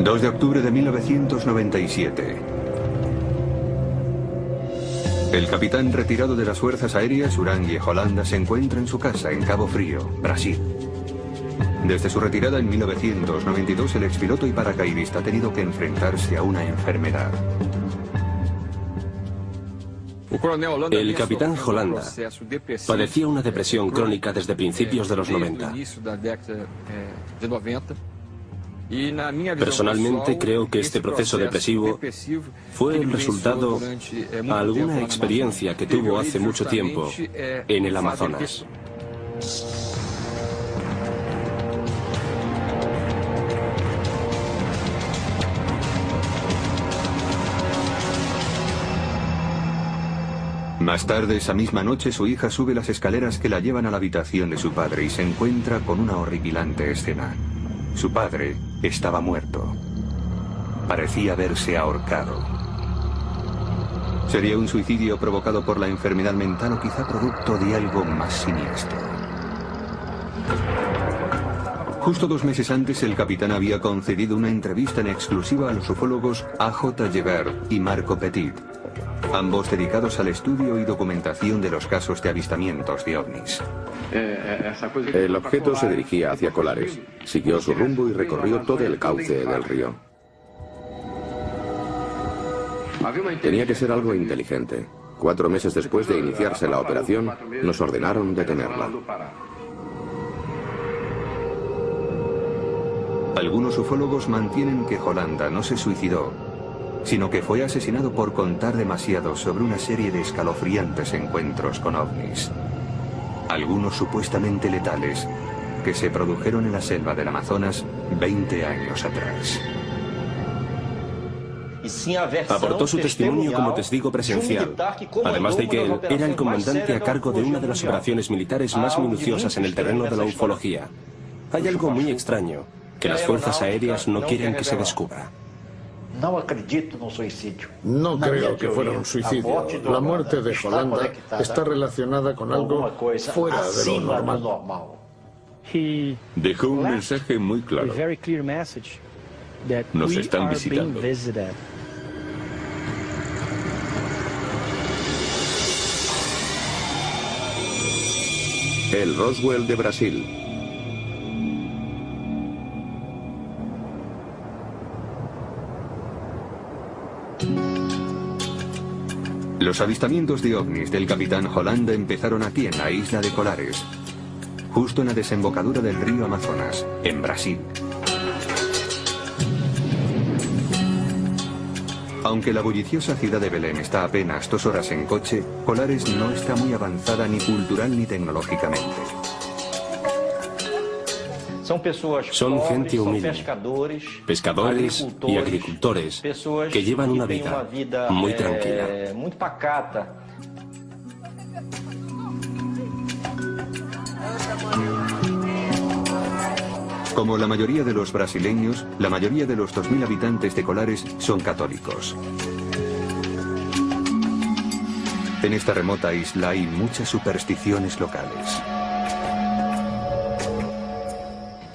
2 de octubre de 1997. El capitán retirado de las Fuerzas Aéreas, Urangui Holanda, se encuentra en su casa en Cabo Frío, Brasil. Desde su retirada en 1992, el expiloto y paracaidista ha tenido que enfrentarse a una enfermedad. El capitán Holanda padecía una depresión crónica desde principios de los 90. Personalmente creo que este proceso depresivo fue el resultado de alguna experiencia que tuvo hace mucho tiempo en el Amazonas. Más tarde, esa misma noche, su hija sube las escaleras que la llevan a la habitación de su padre y se encuentra con una horripilante escena. Su padre estaba muerto. Parecía haberse ahorcado. ¿Sería un suicidio provocado por la enfermedad mental o quizá producto de algo más siniestro? Justo 2 meses antes, el capitán había concedido una entrevista en exclusiva a los ufólogos A.J. Gebert y Marco Petit, ambos dedicados al estudio y documentación de los casos de avistamientos de ovnis. El objeto se dirigía hacia Colares, siguió su rumbo y recorrió todo el cauce del río. Tenía que ser algo inteligente. 4 meses después de iniciarse la operación, nos ordenaron detenerla. Algunos ufólogos mantienen que Holanda no se suicidó, sino que fue asesinado por contar demasiado sobre una serie de escalofriantes encuentros con ovnis. Algunos supuestamente letales, que se produjeron en la selva del Amazonas 20 años atrás. Aportó su testimonio como testigo presencial, además de que él era el comandante a cargo de una de las operaciones militares más minuciosas en el terreno de la ufología. Hay algo muy extraño que las fuerzas aéreas no quieren que se descubra. No creo que fuera un suicidio. La muerte de Holanda está relacionada con algo fuera de lo normal. Dejó un mensaje muy claro. Nos están visitando. El Roswell de Brasil. Los avistamientos de ovnis del capitán Holanda empezaron aquí en la isla de Colares, justo en la desembocadura del río Amazonas, en Brasil. Aunque la bulliciosa ciudad de Belém está a apenas 2 horas en coche, Colares no está muy avanzada ni cultural ni tecnológicamente. Son gente humilde, pescadores y agricultores que llevan una vida muy tranquila. Como la mayoría de los brasileños, la mayoría de los 2000 habitantes de Colares son católicos. En esta remota isla hay muchas supersticiones locales.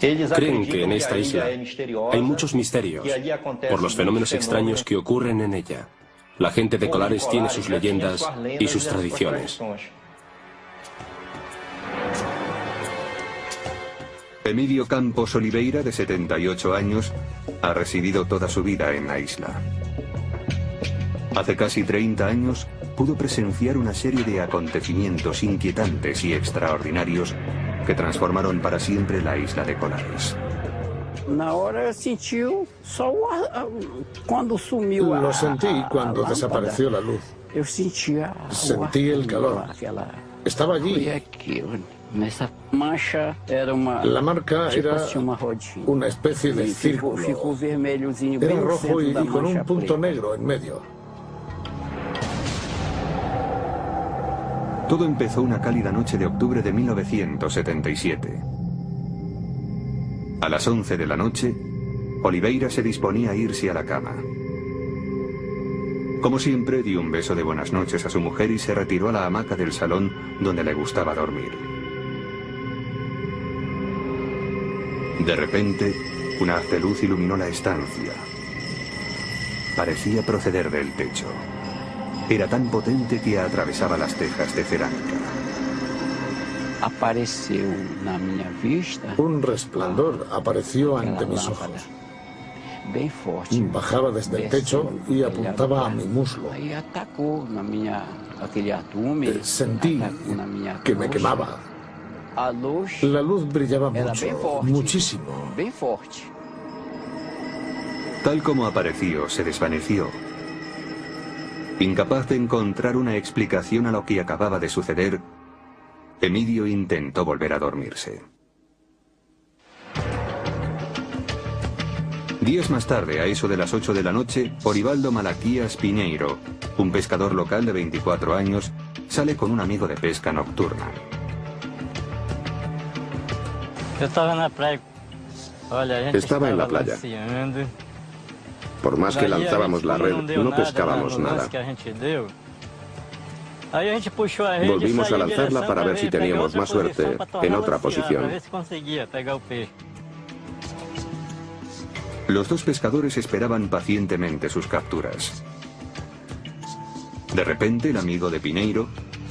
Creen que en esta isla hay muchos misterios por los fenómenos extraños que ocurren en ella. La gente de Colares tiene sus leyendas y sus tradiciones. Emilio Campos Oliveira, de 78 años, ha residido toda su vida en la isla. Hace casi 30 años pudo presenciar una serie de acontecimientos inquietantes y extraordinarios que transformaron para siempre la isla de Colares. Lo sentí cuando desapareció la luz. Sentí el calor. Estaba allí. La marca era una especie de círculo. Era rojo y con un punto negro en medio. Todo empezó una cálida noche de octubre de 1977. A las 11 de la noche, Oliveira se disponía a irse a la cama. Como siempre, dio un beso de buenas noches a su mujer y se retiró a la hamaca del salón donde le gustaba dormir. De repente, Una haz de luz iluminó la estancia. Parecía proceder del techo. Era tan potente que atravesaba las tejas de cerámica. Apareceu na minha vista Un resplandor apareció ante mis ojos. bem forte. Bajaba desde el techo y apuntaba a mi muslo. Aí atacou na minha aquele atume. Sentí atacou na minha que me coxa. quemaba. A luz La luz brillaba era bem mucho, forte. muchísimo. Bem forte. Tal como apareció, se desvaneció. Incapaz de encontrar una explicación a lo que acababa de suceder, Emidio intentó volver a dormirse. Días más tarde, a eso de las 8 de la noche, Orivaldo Malaquías Piñeiro, un pescador local de 24 años, sale con un amigo de pesca nocturna. Estaba en la playa. Por más que lanzábamos la red, no pescábamos nada. Volvimos a lanzarla para ver si teníamos más suerte en otra posición. Los dos pescadores esperaban pacientemente sus capturas. De repente, el amigo de Piñeiro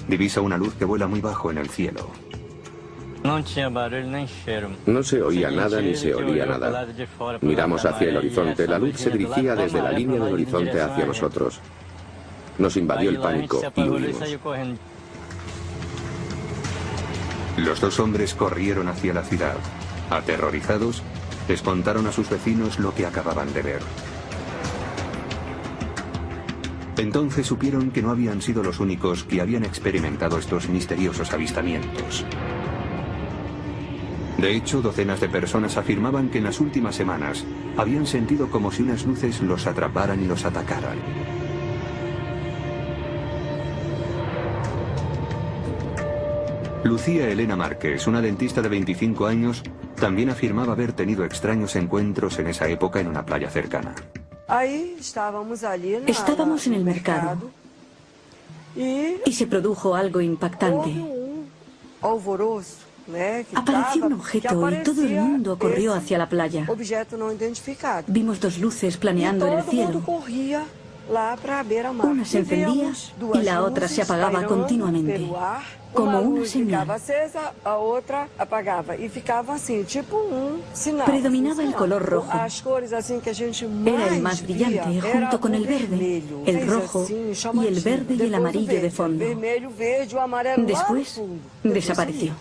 divisa una luz que vuela muy bajo en el cielo. No se oía nada ni se olía nada. Miramos hacia el horizonte. La luz se dirigía desde la línea del horizonte hacia nosotros. Nos invadió el pánico y huimos. Los dos hombres corrieron hacia la ciudad. Aterrorizados, les contaron a sus vecinos lo que acababan de ver. Entonces supieron que no habían sido los únicos que habían experimentado estos misteriosos avistamientos. De hecho, docenas de personas afirmaban que en las últimas semanas habían sentido como si unas luces los atraparan y los atacaran. Lucía Elena Márquez, una dentista de 25 años, también afirmaba haber tenido extraños encuentros en esa época en una playa cercana. Estábamos en el mercado y se produjo algo impactante. Apareció un objeto y todo el mundo corrió hacia la playa. Vimos dos luces planeando en el cielo. Una se encendía y la otra se apagaba continuamente, como una señal. Predominaba el color rojo. Era el más brillante, junto con el verde, el rojo y el verde y el amarillo de fondo. Después desapareció.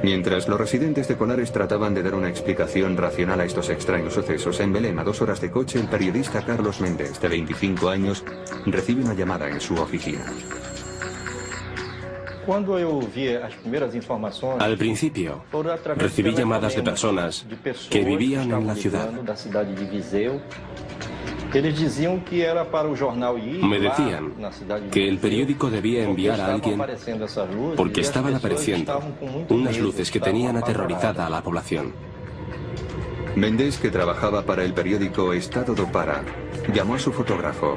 Mientras los residentes de Colares trataban de dar una explicación racional a estos extraños sucesos, en Belém, a 2 horas de coche, el periodista Carlos Méndez, de 25 años, recibe una llamada en su oficina. Al principio, recibí llamadas de personas que vivían en la ciudad. Me decían que el periódico debía enviar a alguien porque estaban apareciendo unas luces que tenían aterrorizada a la población. Méndez, que trabajaba para el periódico Estado do Pará, llamó a su fotógrafo.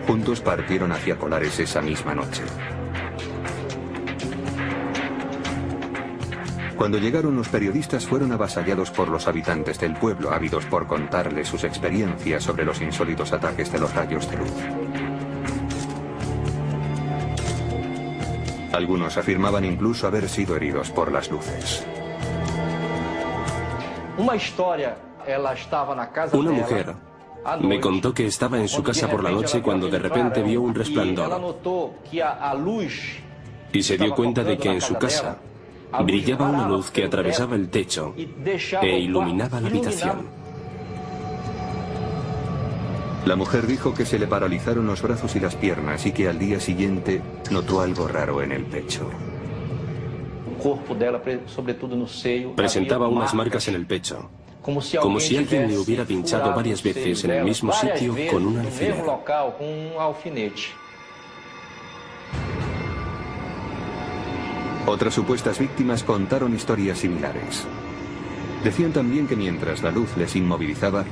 Juntos partieron hacia Colares esa misma noche. Cuando llegaron, los periodistas fueron avasallados por los habitantes del pueblo, ávidos por contarles sus experiencias sobre los insólitos ataques de los rayos de luz. Algunos afirmaban incluso haber sido heridos por las luces. Una mujer me contó que estaba en su casa por la noche cuando de repente vio un resplandor y se dio cuenta de que en su casa brillaba una luz que atravesaba el techo e iluminaba la habitación. La mujer dijo que se le paralizaron los brazos y las piernas y que al día siguiente notó algo raro en el pecho. Presentaba unas marcas en el pecho, como si alguien le hubiera pinchado varias veces en el mismo sitio con un alfiler. Otras supuestas víctimas contaron historias similares. Decían también que mientras la luz les inmovilizaba,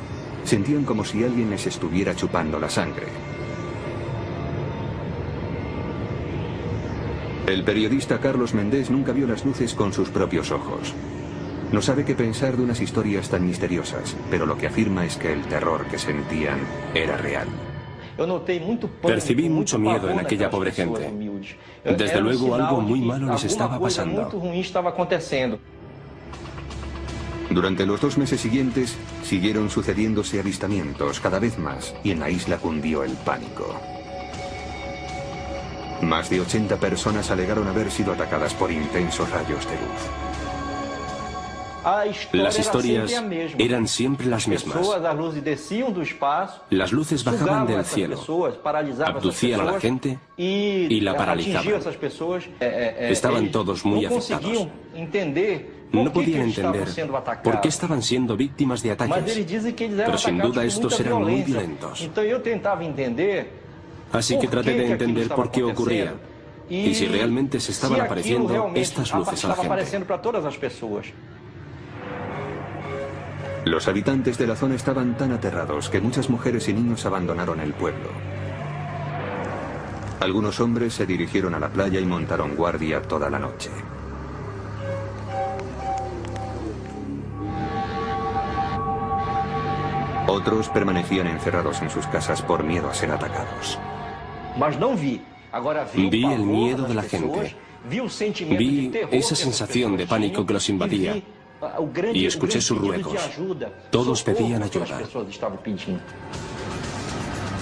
sentían como si alguien les estuviera chupando la sangre. El periodista Carlos Méndez nunca vio las luces con sus propios ojos. No sabe qué pensar de unas historias tan misteriosas, pero lo que afirma es que el terror que sentían era real. Percibí mucho miedo en aquella pobre gente. Desde luego algo muy malo les estaba pasando. Durante los 2 meses siguientes, siguieron sucediéndose avistamientos cada vez más y en la isla cundió el pánico. Más de 80 personas alegaron haber sido atacadas por intensos rayos de luz. Las historias eran siempre las mismas. Las luces bajaban del cielo, abducían a la gente y la paralizaban. Estaban todos muy afectados. No podían entender por qué estaban siendo víctimas de ataques, pero sin duda estos eran muy violentos. Así que traté de entender por qué ocurría y si realmente se estaban apareciendo estas luces a la gente. Los habitantes de la zona estaban tan aterrados que muchas mujeres y niños abandonaron el pueblo. Algunos hombres se dirigieron a la playa y montaron guardia toda la noche. Otros permanecían encerrados en sus casas por miedo a ser atacados. Vi el miedo de la gente. Vi esa sensación de pánico que los invadía. Y escuché sus ruegos. Todos pedían ayuda.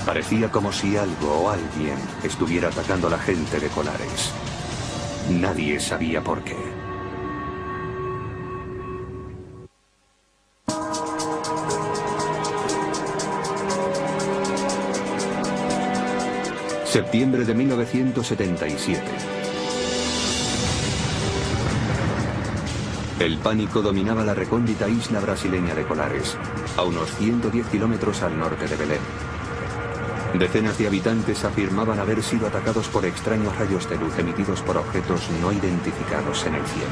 Parecía como si algo o alguien estuviera atacando a la gente de Colares. Nadie sabía por qué. Septiembre de 1977. El pánico dominaba la recóndita isla brasileña de Colares, a unos 110 kilómetros al norte de Belém. Decenas de habitantes afirmaban haber sido atacados por extraños rayos de luz emitidos por objetos no identificados en el cielo.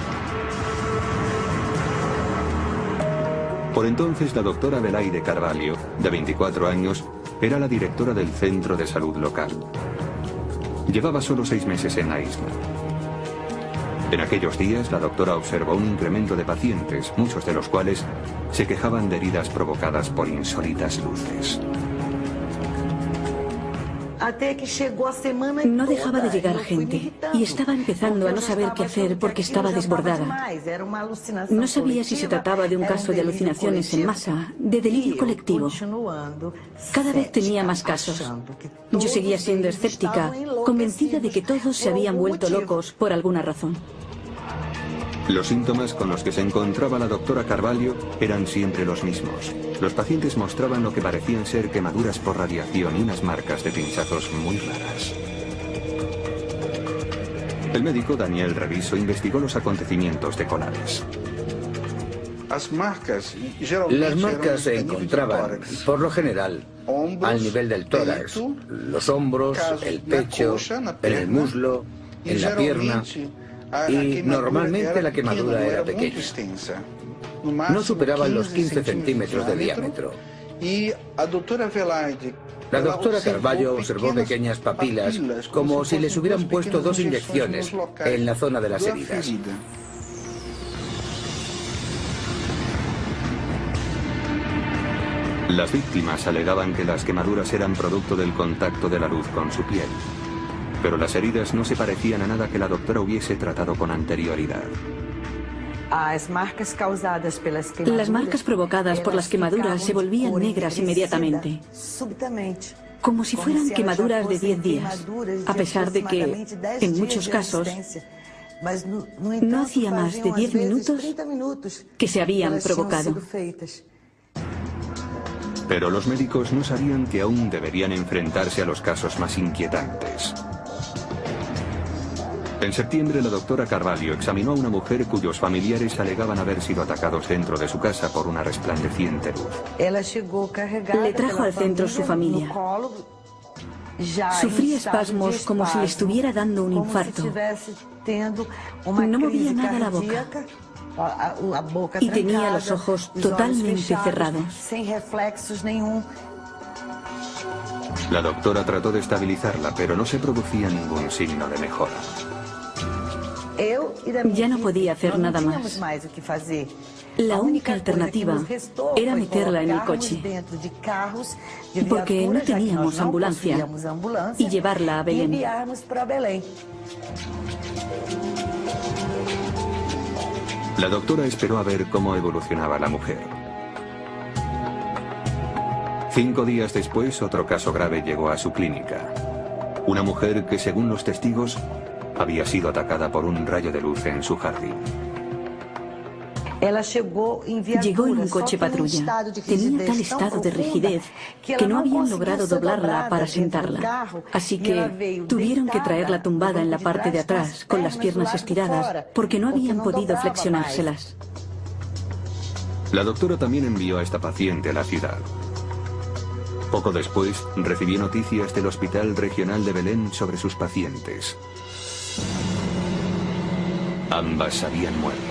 Por entonces, la doctora Adelaide Carvalho, de 24 años, era la directora del centro de salud local. Llevaba solo 6 meses en la isla. En aquellos días, la doctora observó un incremento de pacientes, muchos de los cuales se quejaban de heridas provocadas por insólitas luces. No dejaba de llegar gente y estaba empezando a no saber qué hacer porque estaba desbordada. No sabía si se trataba de un caso de alucinaciones en masa, de delirio colectivo. Cada vez tenía más casos. Yo seguía siendo escéptica, convencida de que todos se habían vuelto locos por alguna razón. Los síntomas con los que se encontraba la doctora Carvalho eran siempre los mismos. Los pacientes mostraban lo que parecían ser quemaduras por radiación y unas marcas de pinchazos muy raras. El médico Daniel Reviso investigó los acontecimientos de Colares. Las marcas se encontraban, por lo general, al nivel del tórax, los hombros, el pecho, en el muslo, en la pierna. Y normalmente la quemadura era pequeña. No superaban los 15 centímetros de diámetro. La doctora Carvalho observó pequeñas papilas, como si les hubieran puesto 2 inyecciones en la zona de las heridas. Las víctimas alegaban que las quemaduras eran producto del contacto de la luz con su piel. Pero las heridas no se parecían a nada que la doctora hubiese tratado con anterioridad. Las marcas provocadas por las quemaduras se volvían negras inmediatamente, como si fueran quemaduras de 10 días, a pesar de que, en muchos casos, no hacía más de 10 minutos que se habían provocado. Pero los médicos no sabían que aún deberían enfrentarse a los casos más inquietantes. En septiembre, la doctora Carvalho examinó a una mujer cuyos familiares alegaban haber sido atacados dentro de su casa por una resplandeciente luz. Le trajo al centro su familia. Sufría espasmos como si le estuviera dando un infarto. No movía nada la boca. Y tenía los ojos totalmente cerrados. La doctora trató de estabilizarla, pero no se producía ningún signo de mejora. Ya no podía hacer nada más. La única alternativa era meterla en el coche, porque no teníamos ambulancia, y llevarla a Belén. La doctora esperó a ver cómo evolucionaba la mujer. 5 días después, otro caso grave llegó a su clínica. Una mujer que, según los testigos, había sido atacada por un rayo de luz en su jardín. Llegó en un coche patrulla. Tenía tal estado de rigidez que no habían logrado doblarla para sentarla. Así que tuvieron que traerla tumbada en la parte de atrás, con las piernas estiradas, porque no habían podido flexionárselas. La doctora también envió a esta paciente a la ciudad. Poco después, recibió noticias del Hospital Regional de Belén sobre sus pacientes. Ambas habían muerto.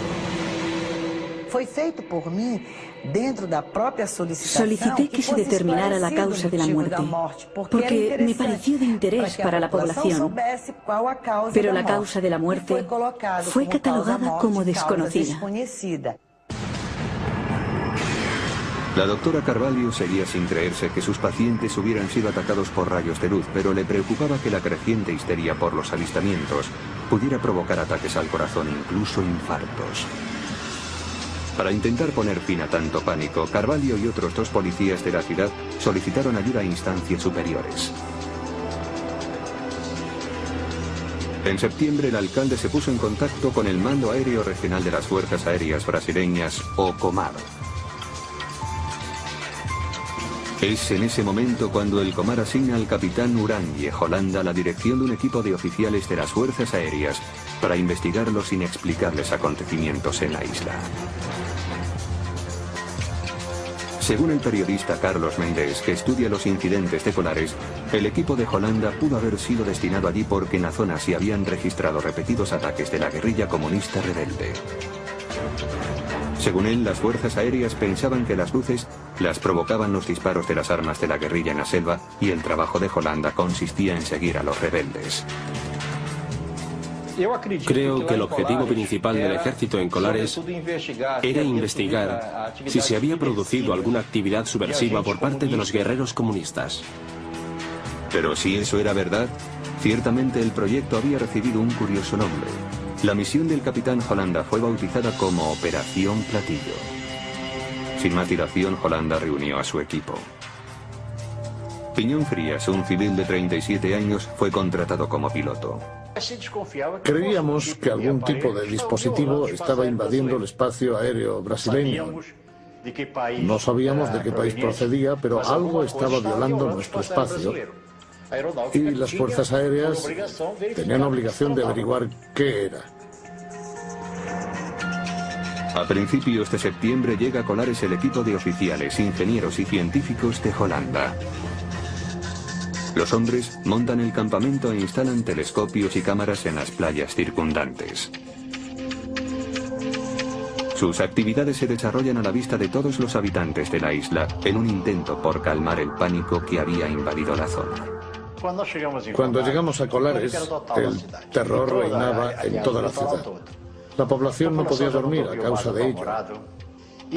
Solicité que se determinara la causa de la muerte, porque me pareció de interés para la población, pero la causa de la muerte fue catalogada como desconocida. La doctora Carvalho seguía sin creerse que sus pacientes hubieran sido atacados por rayos de luz, pero le preocupaba que la creciente histeria por los avistamientos pudiera provocar ataques al corazón, incluso infartos. Para intentar poner fin a tanto pánico, Carvalho y otros 2 policías de la ciudad solicitaron ayuda a instancias superiores. En septiembre, el alcalde se puso en contacto con el Mando Aéreo Regional de las Fuerzas Aéreas Brasileñas, o Comar. Es en ese momento cuando el Comar asigna al capitán Uranje Holanda la dirección de un equipo de oficiales de las Fuerzas Aéreas para investigar los inexplicables acontecimientos en la isla. Según el periodista Carlos Méndez, que estudia los incidentes de Colares, el equipo de Holanda pudo haber sido destinado allí porque en la zona se habían registrado repetidos ataques de la guerrilla comunista rebelde. Según él, las fuerzas aéreas pensaban que las luces las provocaban los disparos de las armas de la guerrilla en la selva y el trabajo de Holanda consistía en seguir a los rebeldes. Creo que el objetivo principal del ejército en Colares era investigar si se había producido alguna actividad subversiva por parte de los guerreros comunistas. Pero si eso era verdad, ciertamente el proyecto había recibido un curioso nombre. La misión del capitán Holanda fue bautizada como Operación Platillo. Sin más dilación, Holanda reunió a su equipo. Piñón Frías, un civil de 37 años, fue contratado como piloto. Creíamos que algún tipo de dispositivo estaba invadiendo el espacio aéreo brasileño. No sabíamos de qué país procedía, pero algo estaba violando nuestro espacio. Y las fuerzas aéreas tenían obligación de averiguar qué era. A principios de septiembre llega a Colares el equipo de oficiales, ingenieros y científicos de Holanda. Los hombres montan el campamento e instalan telescopios y cámaras en las playas circundantes. Sus actividades se desarrollan a la vista de todos los habitantes de la isla en un intento por calmar el pánico que había invadido la zona. Cuando llegamos a Colares, el terror reinaba en toda la ciudad. La población no podía dormir a causa de ello.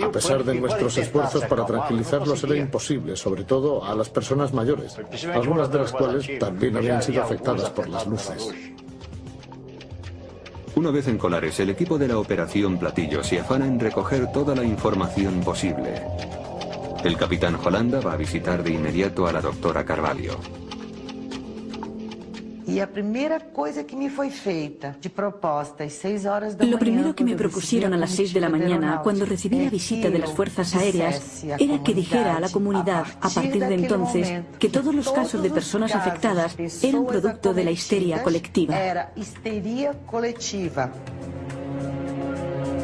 A pesar de nuestros esfuerzos para tranquilizarlos era imposible, sobre todo a las personas mayores, algunas de las cuales también habían sido afectadas por las luces. Una vez en Colares, el equipo de la Operación Platillo se afana en recoger toda la información posible. El capitán Holanda va a visitar de inmediato a la doctora Carvalho. Lo primero que me propusieron a las 6 de la mañana, cuando recibí la visita de las fuerzas aéreas, era que dijera a la comunidad, a partir de entonces, que todos los casos de personas afectadas eran producto de la histeria colectiva.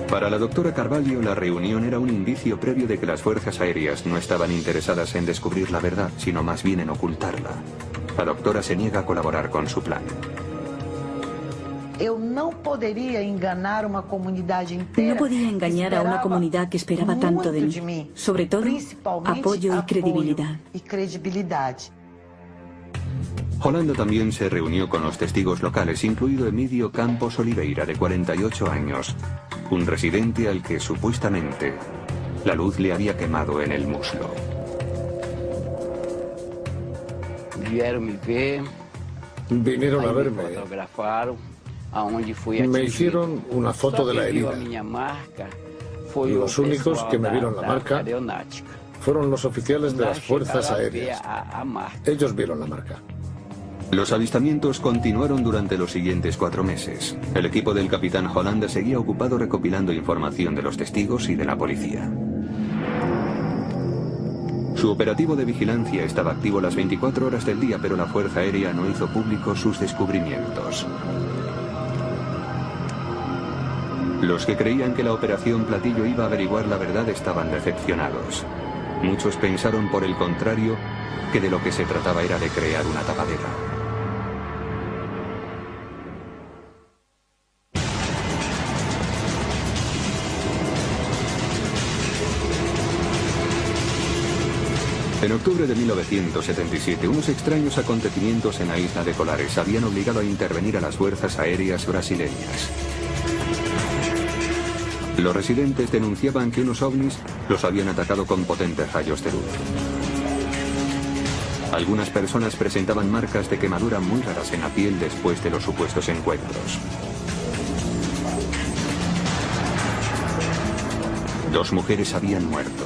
Para la doctora Carvalho, la reunión era un indicio previo de que las fuerzas aéreas no estaban interesadas en descubrir la verdad, sino más bien en ocultarla. La doctora se niega a colaborar con su plan. No podía engañar a una comunidad que esperaba tanto de mí, sobre todo apoyo y credibilidad. Holanda también se reunió con los testigos locales, incluido Emílio Campos Oliveira, de 48 años, un residente al que supuestamente la luz le había quemado en el muslo. Vinieron a verme. Me hicieron una foto de la herida. Los únicos que me vieron la marca fueron los oficiales de las Fuerzas Aéreas. Ellos vieron la marca. Los avistamientos continuaron durante los siguientes 4 meses. El equipo del capitán Holanda seguía ocupado recopilando información de los testigos y de la policía. Su operativo de vigilancia estaba activo las 24 horas del día, pero la Fuerza Aérea no hizo públicos sus descubrimientos. Los que creían que la Operación Platillo iba a averiguar la verdad estaban decepcionados. Muchos pensaron, por el contrario, que de lo que se trataba era de crear una tapadera. En octubre de 1977, unos extraños acontecimientos en la isla de Colares habían obligado a intervenir a las fuerzas aéreas brasileñas. Los residentes denunciaban que unos ovnis los habían atacado con potentes rayos de luz. Algunas personas presentaban marcas de quemadura muy raras en la piel después de los supuestos encuentros. 2 mujeres habían muerto.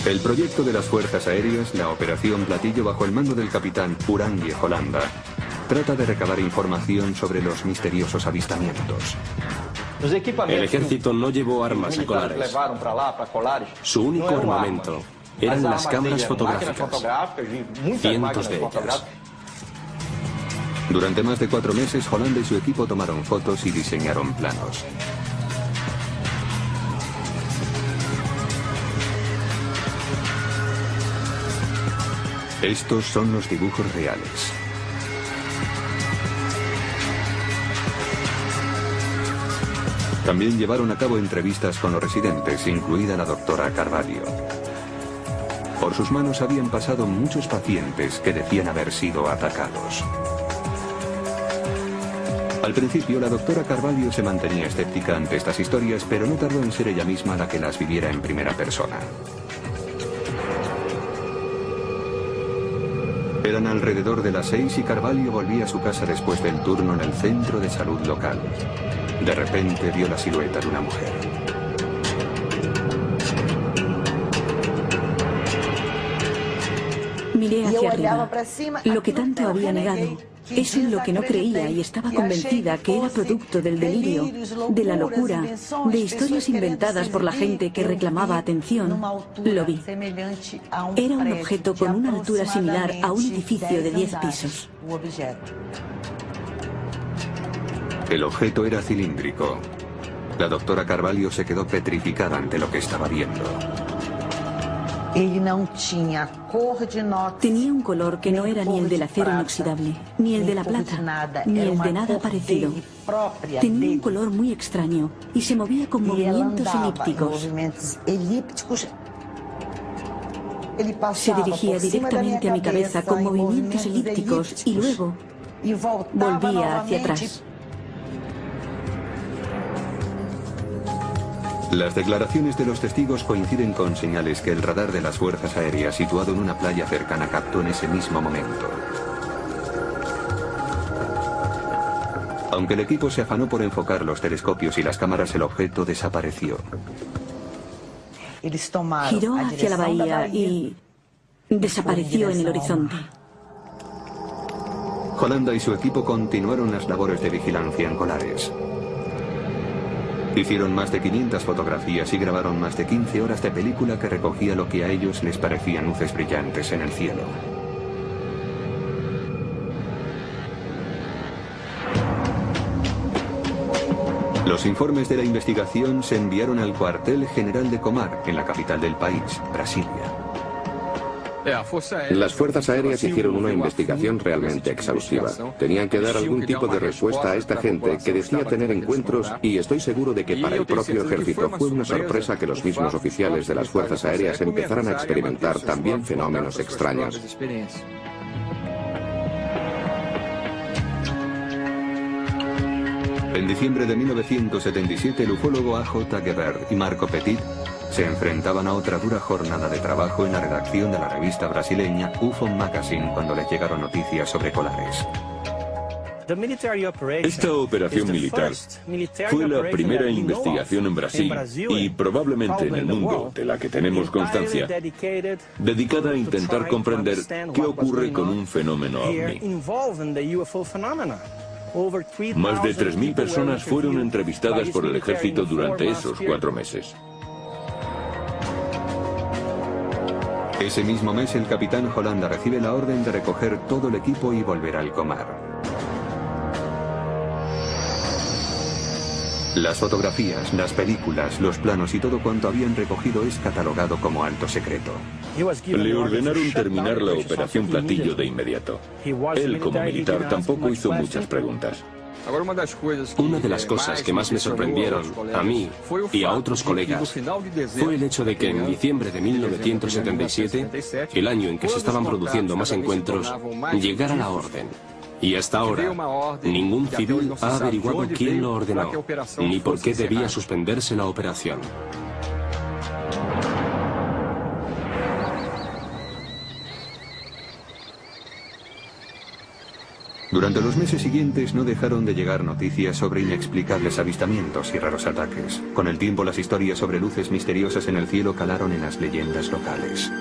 El proyecto de las Fuerzas Aéreas, la Operación Platillo, bajo el mando del capitán Urangue Holanda, trata de recabar información sobre los misteriosos avistamientos. El ejército no llevó armas a Colares. Su único armamento eran las cámaras fotográficas, cientos de ellas. Durante más de 4 meses, Holanda y su equipo tomaron fotos y diseñaron planos. Estos son los dibujos reales. También llevaron a cabo entrevistas con los residentes, incluida la doctora Carvalho. Por sus manos habían pasado muchos pacientes que decían haber sido atacados. Al principio, la doctora Carvalho se mantenía escéptica ante estas historias, pero no tardó en ser ella misma la que las viviera en primera persona. Eran alrededor de las 6 y Carvalho volvía a su casa después del turno en el centro de salud local. De repente vio la silueta de una mujer. Miré hacia arriba, lo que tanto había negado. Eso en lo que no creía, y estaba convencida que era producto del delirio, de la locura, de historias inventadas por la gente que reclamaba atención. Lo vi. Era un objeto con una altura similar a un edificio de 10 pisos. El objeto era cilíndrico. La doctora Carvalho se quedó petrificada ante lo que estaba viendo. Tenía un color que no era ni el del acero inoxidable, ni el de la plata, ni el de nada parecido. Tenía un color muy extraño y se movía con movimientos elípticos. Se dirigía directamente a mi cabeza con movimientos elípticos y luego volvía hacia atrás. Las declaraciones de los testigos coinciden con señales que el radar de las Fuerzas Aéreas, situado en una playa cercana, captó en ese mismo momento. Aunque el equipo se afanó por enfocar los telescopios y las cámaras, el objeto desapareció. Giró hacia la bahía y desapareció en el horizonte. Holanda y su equipo continuaron las labores de vigilancia en Colares. Hicieron más de 500 fotografías y grabaron más de 15 horas de película que recogía lo que a ellos les parecían luces brillantes en el cielo. Los informes de la investigación se enviaron al cuartel general de Comar, en la capital del país, Brasilia. Las fuerzas aéreas hicieron una investigación realmente exhaustiva. Tenían que dar algún tipo de respuesta a esta gente que decía tener encuentros, y estoy seguro de que para el propio ejército fue una sorpresa que los mismos oficiales de las fuerzas aéreas empezaran a experimentar también fenómenos extraños. En diciembre de 1977, el ufólogo A.J. Gebert y Marco Petit se enfrentaban a otra dura jornada de trabajo en la redacción de la revista brasileña UFO Magazine cuando les llegaron noticias sobre colares. Esta operación militar fue la primera investigación en Brasil y probablemente en el mundo de la que tenemos constancia, dedicada a intentar comprender qué ocurre con un fenómeno ovni. Más de 3.000 personas fueron entrevistadas por el ejército durante esos 4 meses. Ese mismo mes, el capitán Holanda recibe la orden de recoger todo el equipo y volver al Comar. Las fotografías, las películas, los planos y todo cuanto habían recogido es catalogado como alto secreto. Le ordenaron terminar la operación Platillo de inmediato. Él, como militar, tampoco hizo muchas preguntas. Una de las cosas que más me sorprendieron a mí y a otros colegas fue el hecho de que en diciembre de 1977, el año en que se estaban produciendo más encuentros, llegara la orden. Y hasta ahora, ningún civil ha averiguado quién lo ordenó, ni por qué debía suspenderse la operación. Durante los meses siguientes no dejaron de llegar noticias sobre inexplicables avistamientos y raros ataques. Con el tiempo, las historias sobre luces misteriosas en el cielo calaron en las leyendas locales.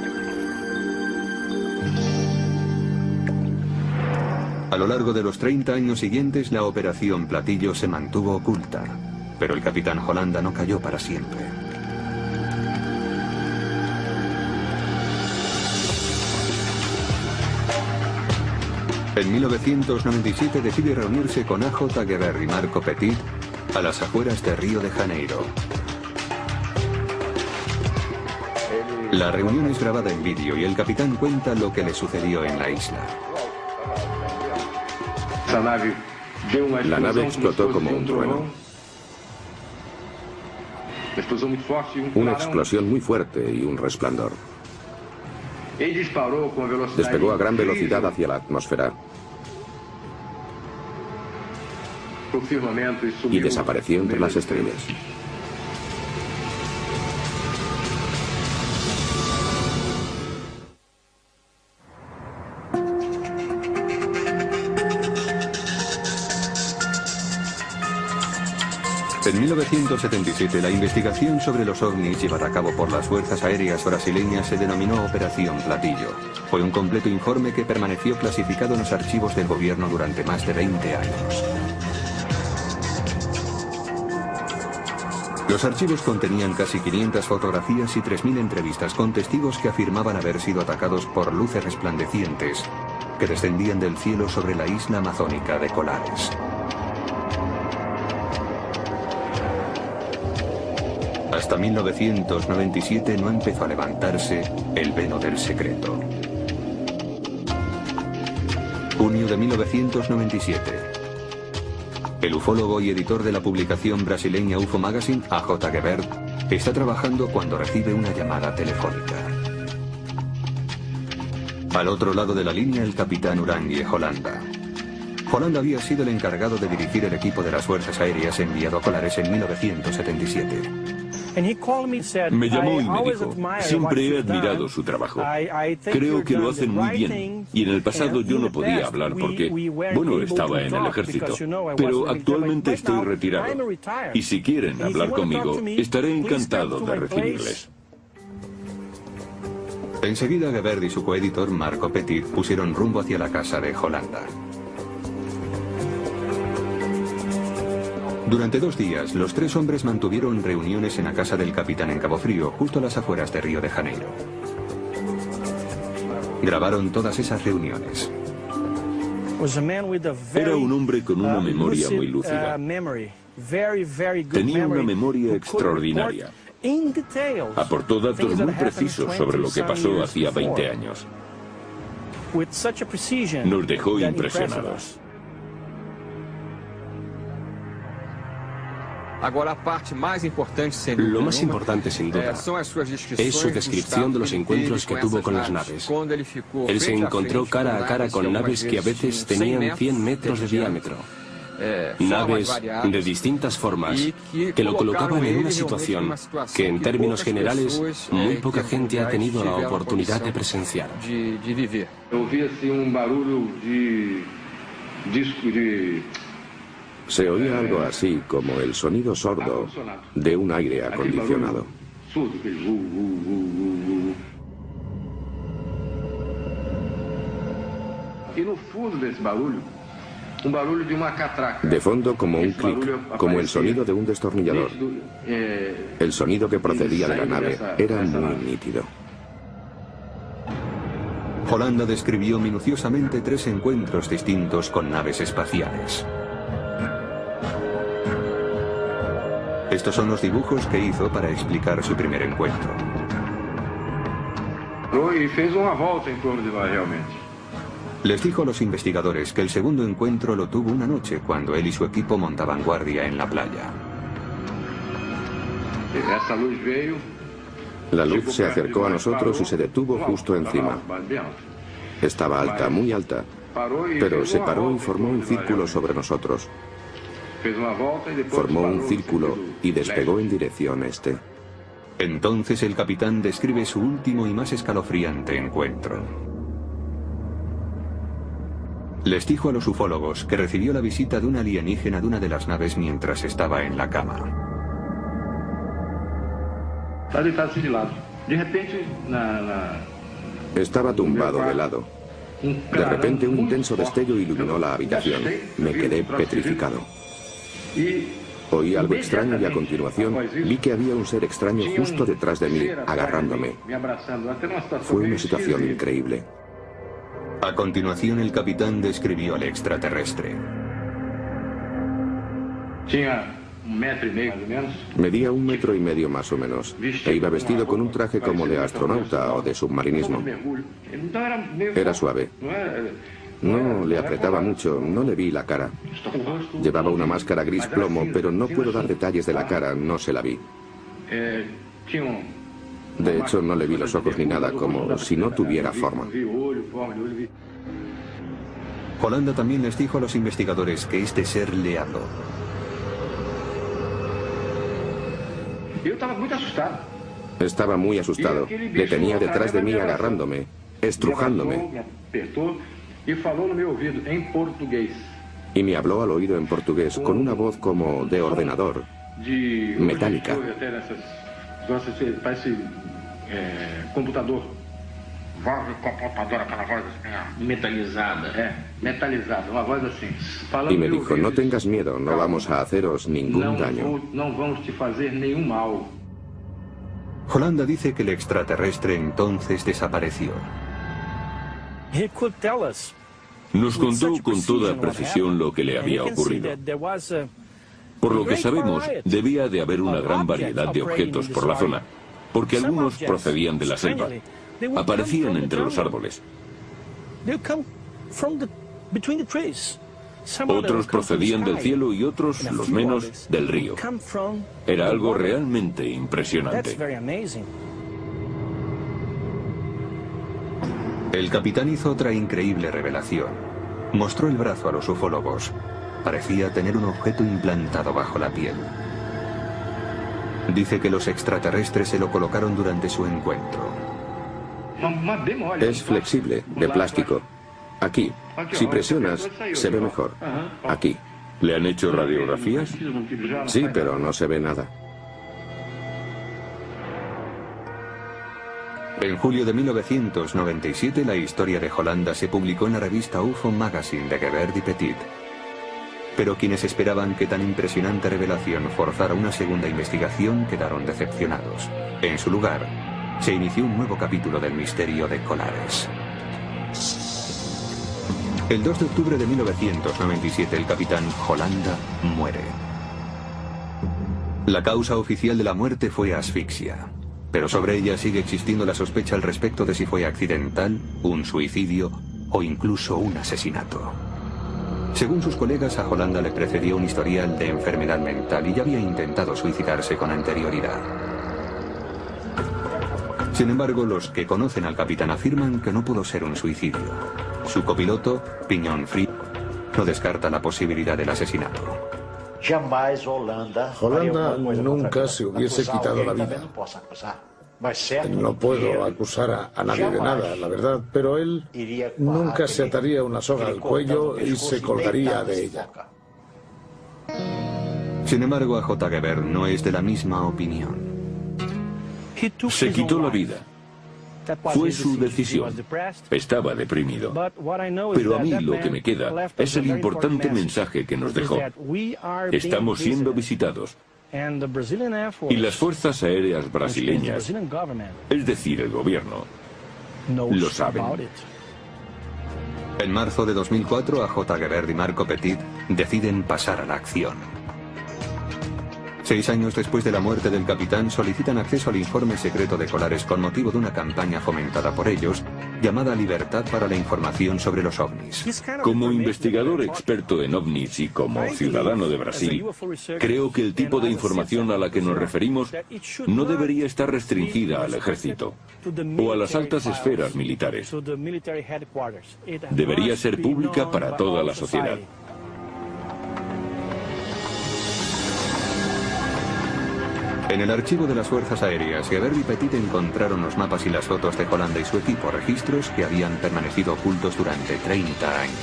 A lo largo de los 30 años siguientes, la operación Platillo se mantuvo oculta, pero el capitán Holanda no cayó para siempre. En 1997 decide reunirse con A.J. Gebert y Marco Petit a las afueras de Río de Janeiro. La reunión es grabada en vídeo y el capitán cuenta lo que le sucedió en la isla. La nave explotó como un trueno. Una explosión muy fuerte y un resplandor. Despegó a gran velocidad hacia la atmósfera y desapareció entre las estrellas. En 1977, la investigación sobre los ovnis llevada a cabo por las fuerzas aéreas brasileñas se denominó Operación Platillo. Fue un completo informe que permaneció clasificado en los archivos del gobierno durante más de 20 años. Los archivos contenían casi 500 fotografías y 3.000 entrevistas con testigos que afirmaban haber sido atacados por luces resplandecientes que descendían del cielo sobre la isla amazónica de Colares. Hasta 1997 no empezó a levantarse el velo del secreto. Junio de 1997. El ufólogo y editor de la publicación brasileña UFO Magazine, A.J. Gebert, está trabajando cuando recibe una llamada telefónica. Al otro lado de la línea, el capitán Urangue Holanda. Holanda había sido el encargado de dirigir el equipo de las fuerzas aéreas enviado a Colares en 1977. Me llamó y me dijo, siempre he admirado su trabajo. Creo que lo hacen muy bien. Y en el pasado yo no podía hablar porque, bueno, estaba en el ejército. Pero actualmente estoy retirado. Y si quieren hablar conmigo, estaré encantado de recibirles. Enseguida Gebert y su coeditor Marco Petit pusieron rumbo hacia la casa de Holanda. Durante 2 días, los 3 hombres mantuvieron reuniones en la casa del capitán en Cabo Frío, justo a las afueras de Río de Janeiro. Grabaron todas esas reuniones. Era un hombre con una memoria muy lúcida. Tenía una memoria extraordinaria. Aportó datos muy precisos sobre lo que pasó hacía 20 años. Nos dejó impresionados. Lo más importante, sin duda, es su descripción de los encuentros que tuvo con las naves. Él se encontró cara a cara con naves que a veces tenían 100 metros de diámetro. Naves de distintas formas que lo colocaban en una situación que, en términos generales, muy poca gente ha tenido la oportunidad de presenciar. Se oía algo así como el sonido sordo de un aire acondicionado. De fondo, como un clic, como el sonido de un destornillador. El sonido que procedía de la nave era muy nítido. Holanda describió minuciosamente 3 encuentros distintos con naves espaciales. Estos son los dibujos que hizo para explicar su primer encuentro. Les dijo a los investigadores que el segundo encuentro lo tuvo una noche cuando él y su equipo montaban guardia en la playa. La luz se acercó a nosotros y se detuvo justo encima. Estaba alta, muy alta, pero se paró y formó un círculo sobre nosotros. Formó un círculo y despegó en dirección este. Entonces el capitán describe su último y más escalofriante encuentro. Les dijo a los ufólogos que recibió la visita de un alienígena de una de las naves mientras estaba en la cama. Estaba tumbado de lado. De repente un intenso destello iluminó la habitación. Me quedé petrificado. Oí algo extraño y a continuación vi que había un ser extraño justo detrás de mí, agarrándome. Fue una situación increíble. A continuación el capitán describió al extraterrestre. Medía 1,5 metros más o menos, e iba vestido con un traje como de astronauta o de submarinismo. Era suave. No le apretaba mucho, no le vi la cara. Llevaba una máscara gris plomo, pero no puedo dar detalles de la cara, no se la vi. De hecho, no le vi los ojos ni nada, como si no tuviera forma. Holanda también les dijo a los investigadores que este ser le habló. Estaba muy asustado. Le tenía detrás de mí agarrándome, estrujándome. Y me habló al oído en portugués con una voz como de ordenador, metálica. Y me dijo, no tengas miedo, no vamos a haceros ningún daño. Holanda dice que el extraterrestre entonces desapareció. Nos contó con toda precisión lo que le había ocurrido. Por lo que sabemos, debía de haber una gran variedad de objetos por la zona, porque algunos procedían de la selva, aparecían entre los árboles. Otros procedían del cielo y otros, los menos, del río. Era algo realmente impresionante. El capitán hizo otra increíble revelación. Mostró el brazo a los ufólogos. Parecía tener un objeto implantado bajo la piel. Dice que los extraterrestres se lo colocaron durante su encuentro. Es flexible, de plástico. Aquí, si presionas, se ve mejor. Aquí. ¿Le han hecho radiografías? Sí, pero no se ve nada. En julio de 1997, la historia de Holanda se publicó en la revista UFO Magazine de Gebert y Petit. Pero quienes esperaban que tan impresionante revelación forzara una segunda investigación quedaron decepcionados. En su lugar, se inició un nuevo capítulo del misterio de Colares. El 2 de octubre de 1997, el capitán Holanda muere. La causa oficial de la muerte fue asfixia, pero sobre ella sigue existiendo la sospecha al respecto de si fue accidental, un suicidio o incluso un asesinato. Según sus colegas, a Holanda le precedió un historial de enfermedad mental y ya había intentado suicidarse con anterioridad. Sin embargo, los que conocen al capitán afirman que no pudo ser un suicidio. Su copiloto, Piñón Frío, no descarta la posibilidad del asesinato. Holanda nunca se hubiese quitado la vida. No puedo acusar a nadie de nada, la verdad, pero él nunca se ataría una soga al cuello y se colgaría de ella. Sin embargo, A.J. Gebert no es de la misma opinión. Se quitó la vida. Fue su decisión. Estaba deprimido. Pero a mí lo que me queda es el importante mensaje que nos dejó. Estamos siendo visitados. Y las fuerzas aéreas brasileñas, es decir, el gobierno, lo saben. En marzo de 2004, A.J. Gebert y Marco Petit deciden pasar a la acción. 6 años después de la muerte del capitán, solicitan acceso al informe secreto de Colares con motivo de una campaña fomentada por ellos, llamada Libertad para la Información sobre los OVNIs. Como investigador experto en OVNIs y como ciudadano de Brasil, creo que el tipo de información a la que nos referimos no debería estar restringida al ejército o a las altas esferas militares. Debería ser pública para toda la sociedad. En el archivo de las Fuerzas Aéreas, Gebert y Petit encontraron los mapas y las fotos de Holanda y su equipo, registros que habían permanecido ocultos durante 30 años.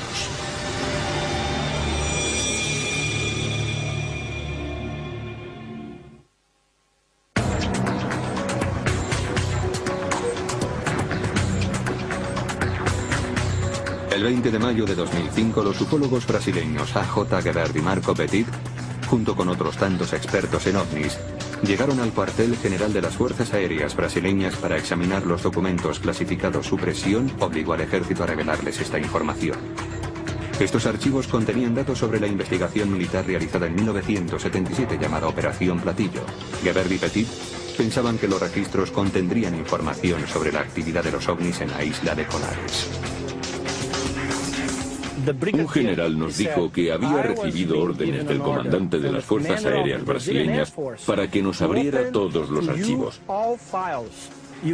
El 20 de mayo de 2005, los ufólogos brasileños A.J. Gebert y Marco Petit, junto con otros tantos expertos en ovnis, llegaron al cuartel general de las Fuerzas Aéreas brasileñas para examinar los documentos clasificados. Su presión obligó al ejército a revelarles esta información. Estos archivos contenían datos sobre la investigación militar realizada en 1977 llamada Operación Platillo. Gebert y Petit pensaban que los registros contendrían información sobre la actividad de los ovnis en la isla de Colares. Un general nos dijo que había recibido órdenes del comandante de las Fuerzas Aéreas brasileñas para que nos abriera todos los archivos,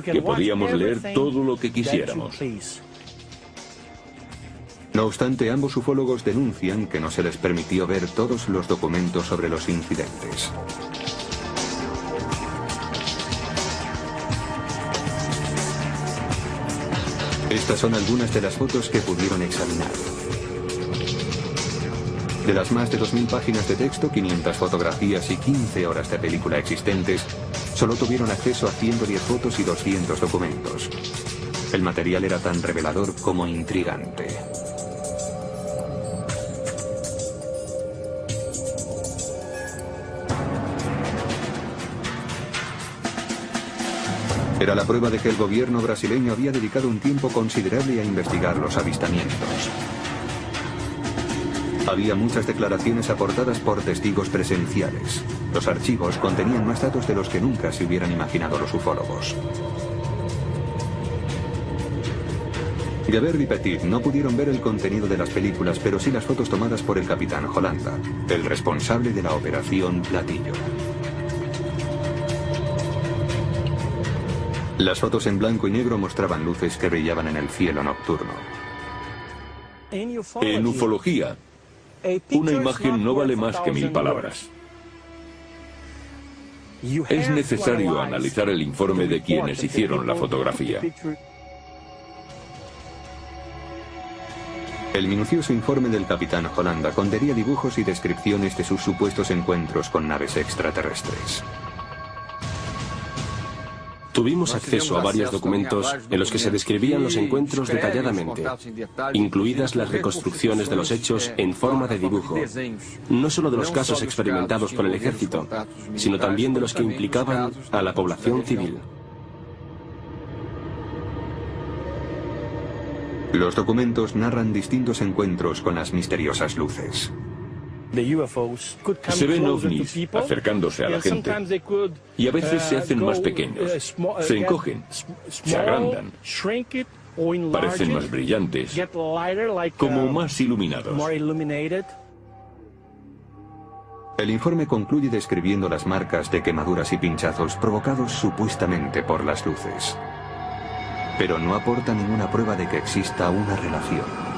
que podíamos leer todo lo que quisiéramos. No obstante, ambos ufólogos denuncian que no se les permitió ver todos los documentos sobre los incidentes. Estas son algunas de las fotos que pudieron examinar. De las más de 2.000 páginas de texto, 500 fotografías y 15 horas de película existentes, solo tuvieron acceso a 110 fotos y 200 documentos. El material era tan revelador como intrigante. Era la prueba de que el gobierno brasileño había dedicado un tiempo considerable a investigar los avistamientos. Había muchas declaraciones aportadas por testigos presenciales. Los archivos contenían más datos de los que nunca se hubieran imaginado los ufólogos. Gebert y Petit no pudieron ver el contenido de las películas, pero sí las fotos tomadas por el capitán Holanda, el responsable de la Operación Platillo. Las fotos en blanco y negro mostraban luces que brillaban en el cielo nocturno. En ufología, una imagen no vale más que 1000 palabras. Es necesario analizar el informe de quienes hicieron la fotografía. El minucioso informe del capitán Holanda contenía dibujos y descripciones de sus supuestos encuentros con naves extraterrestres. Tuvimos acceso a varios documentos en los que se describían los encuentros detalladamente, incluidas las reconstrucciones de los hechos en forma de dibujo, no solo de los casos experimentados por el ejército, sino también de los que implicaban a la población civil. Los documentos narran distintos encuentros con las misteriosas luces. Se ven ovnis acercándose a la gente y a veces se hacen más pequeños, se encogen, se agrandan, parecen más brillantes, como más iluminados. El informe concluye describiendo las marcas de quemaduras y pinchazos provocados supuestamente por las luces, pero no aporta ninguna prueba de que exista una relación.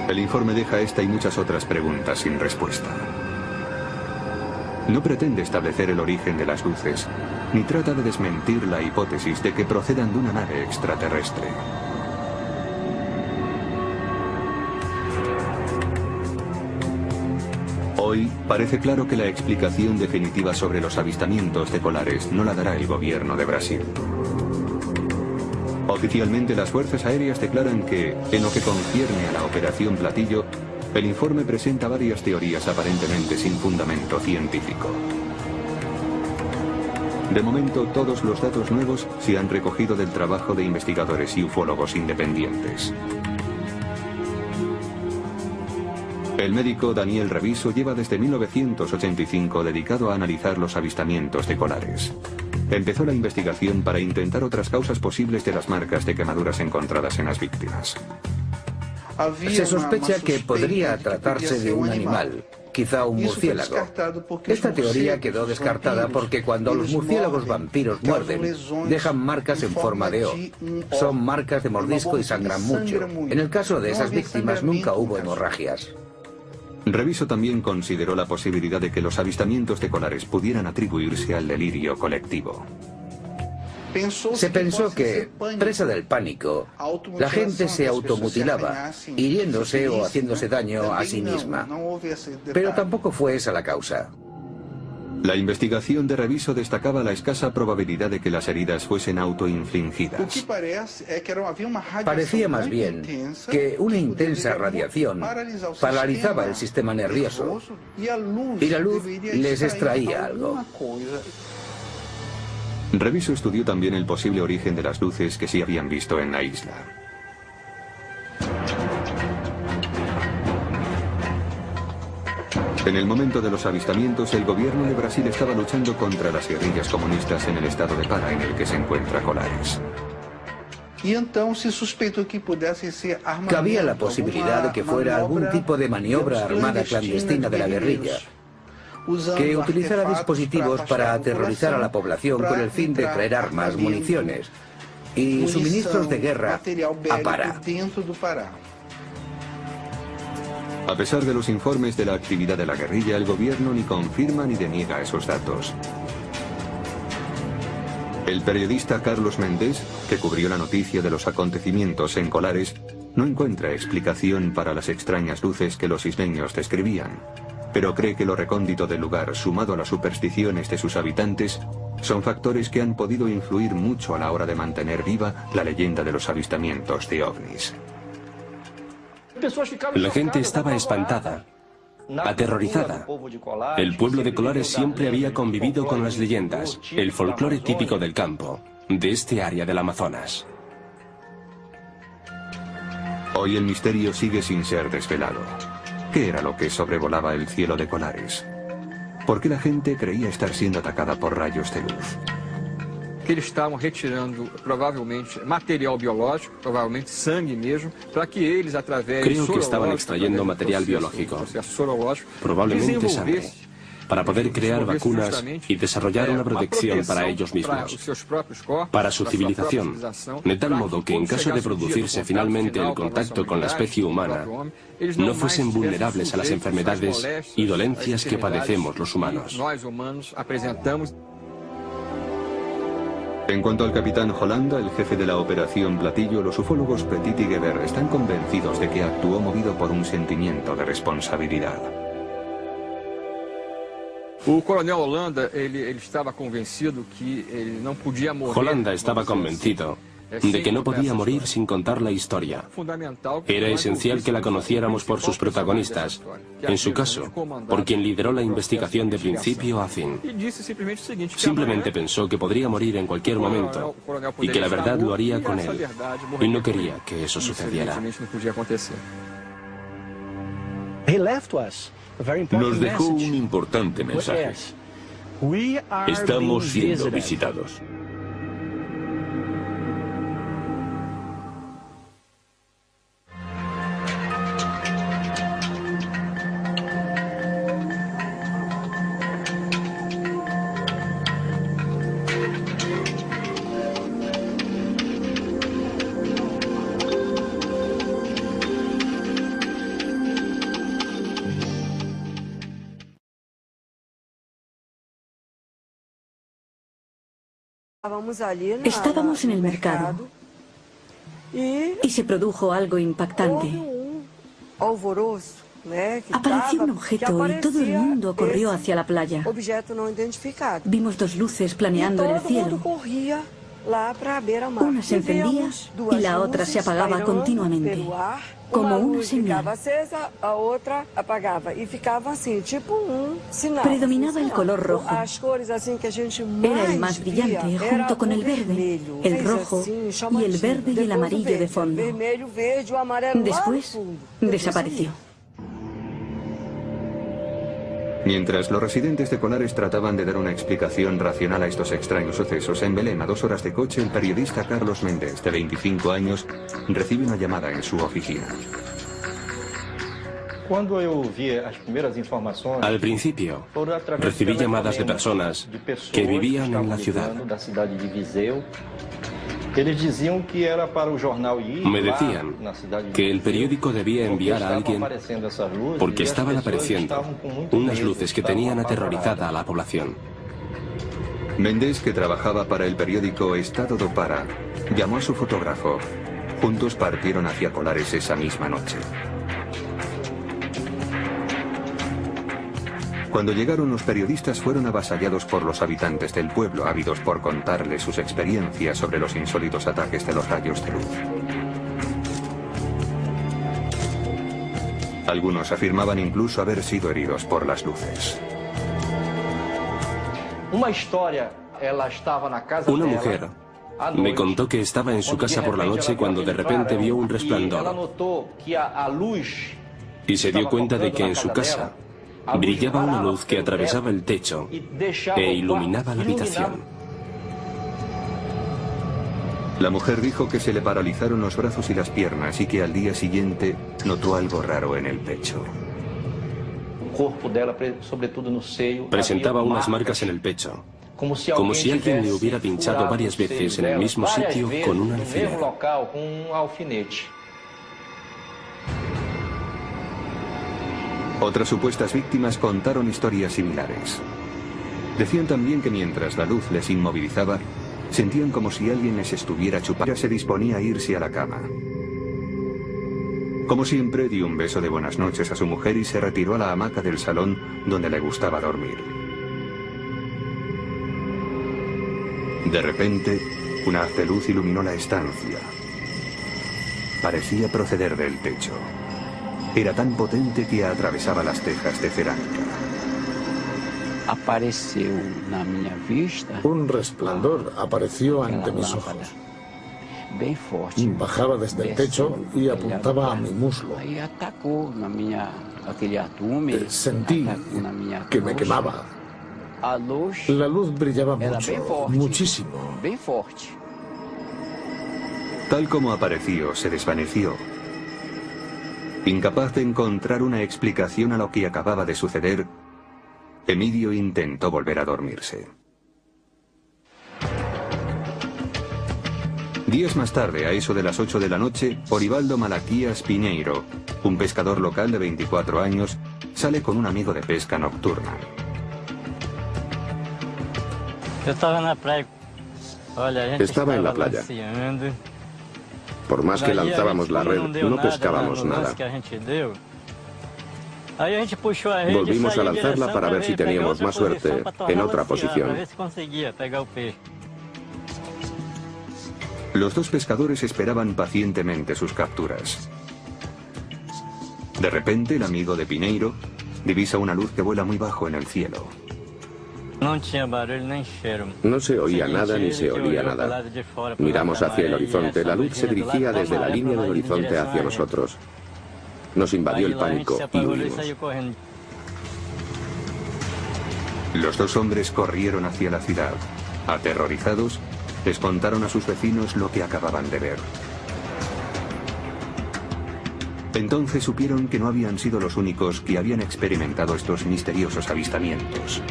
El informe deja esta y muchas otras preguntas sin respuesta. No pretende establecer el origen de las luces, ni trata de desmentir la hipótesis de que procedan de una nave extraterrestre. Hoy parece claro que la explicación definitiva sobre los avistamientos de colares no la dará el gobierno de Brasil. Oficialmente las fuerzas aéreas declaran que, en lo que concierne a la Operación Platillo, el informe presenta varias teorías aparentemente sin fundamento científico. De momento, todos los datos nuevos se han recogido del trabajo de investigadores y ufólogos independientes. El médico Daniel Reviso lleva desde 1985 dedicado a analizar los avistamientos de colares. Empezó la investigación para intentar otras causas posibles de las marcas de quemaduras encontradas en las víctimas. Se sospecha que podría tratarse de un animal, quizá un murciélago. Esta teoría quedó descartada porque cuando los murciélagos vampiros muerden, dejan marcas en forma de O. Son marcas de mordisco y sangran mucho. En el caso de esas víctimas nunca hubo hemorragias. Reviso también consideró la posibilidad de que los avistamientos de colares pudieran atribuirse al delirio colectivo. Se pensó que, presa del pánico, la gente se automutilaba, hiriéndose o haciéndose daño a sí misma. Pero tampoco fue esa la causa. La investigación de Reviso destacaba la escasa probabilidad de que las heridas fuesen autoinfligidas. Parecía más bien que una intensa radiación paralizaba el sistema nervioso y la luz les extraía algo. Reviso estudió también el posible origen de las luces que se habían visto en la isla. En el momento de los avistamientos, el gobierno de Brasil estaba luchando contra las guerrillas comunistas en el estado de Pará en el que se encuentra Colares. Cabía la posibilidad de que fuera algún tipo de maniobra armada clandestina de la guerrilla, que utilizara dispositivos para aterrorizar a la población con el fin de traer armas, municiones y suministros de guerra a Pará. A pesar de los informes de la actividad de la guerrilla, el gobierno ni confirma ni deniega esos datos. El periodista Carlos Méndez, que cubrió la noticia de los acontecimientos en Colares, no encuentra explicación para las extrañas luces que los isleños describían, pero cree que lo recóndito del lugar, sumado a las supersticiones de sus habitantes, son factores que han podido influir mucho a la hora de mantener viva la leyenda de los avistamientos de ovnis. La gente estaba espantada, aterrorizada. El pueblo de Colares siempre había convivido con las leyendas, el folclore típico del campo, de este área del Amazonas. Hoy el misterio sigue sin ser desvelado. ¿Qué era lo que sobrevolaba el cielo de Colares? ¿Por qué la gente creía estar siendo atacada por rayos de luz? Que eles estavam retirando provavelmente material biológico, provavelmente sangue mesmo, para que eles através Creo que estaban extrayendo material biológico, probablemente sangre, para poder crear vacunas y desarrollar una protección para ellos mismos, para su civilización, de tal modo que en caso de producirse finalmente el contacto con la especie humana, no fuesen vulnerables a las enfermedades y dolencias que padecemos los humanos. En cuanto al capitán Holanda, el jefe de la Operación Platillo, los ufólogos Petit y Geber están convencidos de que actuó movido por un sentimiento de responsabilidad. Holanda estaba convencido de que no podía morir sin contar la historia. Era esencial que la conociéramos por sus protagonistas, en su caso, por quien lideró la investigación de principio a fin. Simplemente pensó que podría morir en cualquier momento y que la verdad lo haría con él, y no quería que eso sucediera. Nos dejó un importante mensaje. Estamos siendo visitados. Estábamos en el mercado y se produjo algo impactante. Apareció un objeto y todo el mundo corrió hacia la playa. Vimos dos luces planeando en el cielo. Una se encendía y la otra se apagaba continuamente, como una señal. Predominaba el color rojo. Era el más brillante, junto con el verde, el rojo y el verde y el amarillo de fondo. Después desapareció. Mientras los residentes de Colares trataban de dar una explicación racional a estos extraños sucesos, en Belém, a 2 horas de coche, el periodista Carlos Méndez, de 25 años, recibe una llamada en su oficina. Al principio, recibí llamadas de personas que vivían en la ciudad. Me decían que el periódico debía enviar a alguien porque estaban apareciendo unas luces que tenían aterrorizada a la población. Méndez, que trabajaba para el periódico Estado do Pará, llamó a su fotógrafo. Juntos partieron hacia Colares esa misma noche. Cuando llegaron, los periodistas fueron avasallados por los habitantes del pueblo, ávidos por contarles sus experiencias sobre los insólitos ataques de los rayos de luz. Algunos afirmaban incluso haber sido heridos por las luces. Una mujer me contó que estaba en su casa por la noche cuando de repente vio un resplandor y se dio cuenta de que en su casa brillaba una luz que atravesaba el techo e iluminaba la habitación. La mujer dijo que se le paralizaron los brazos y las piernas y que al día siguiente notó algo raro en el pecho. Presentaba unas marcas en el pecho, como si alguien le hubiera pinchado varias veces en el mismo sitio con un alfiler. Otras supuestas víctimas contaron historias similares. Decían también que mientras la luz les inmovilizaba, sentían como si alguien les estuviera chupando. Se disponía a irse a la cama. Como siempre, dio un beso de buenas noches a su mujer y se retiró a la hamaca del salón donde le gustaba dormir. De repente, un haz de luz iluminó la estancia. Parecía proceder del techo. Era tan potente que atravesaba las tejas de cerámica. Un resplandor apareció ante mis ojos. Bajaba desde el techo y apuntaba a mi muslo. Sentí que me quemaba. La luz brillaba mucho, muchísimo. Tal como apareció, se desvaneció. Incapaz de encontrar una explicación a lo que acababa de suceder, Emilio intentó volver a dormirse. Días más tarde, a eso de las 8 de la noche, Orivaldo Malaquías Piñeiro, un pescador local de 24 años, sale con un amigo de pesca nocturna. Estaba en la playa. Por más que lanzábamos la red, no pescábamos nada. Volvimos a lanzarla para ver si teníamos más suerte en otra posición. Los dos pescadores esperaban pacientemente sus capturas. De repente, el amigo de Piñeiro divisa una luz que vuela muy bajo en el cielo. No se oía nada ni se olía nada. Miramos hacia el horizonte. La luz se dirigía desde la línea del horizonte hacia nosotros. Nos invadió el pánico y huimos. Los dos hombres corrieron hacia la ciudad. Aterrorizados, les contaron a sus vecinos lo que acababan de ver. Entonces supieron que no habían sido los únicos que habían experimentado estos misteriosos avistamientos.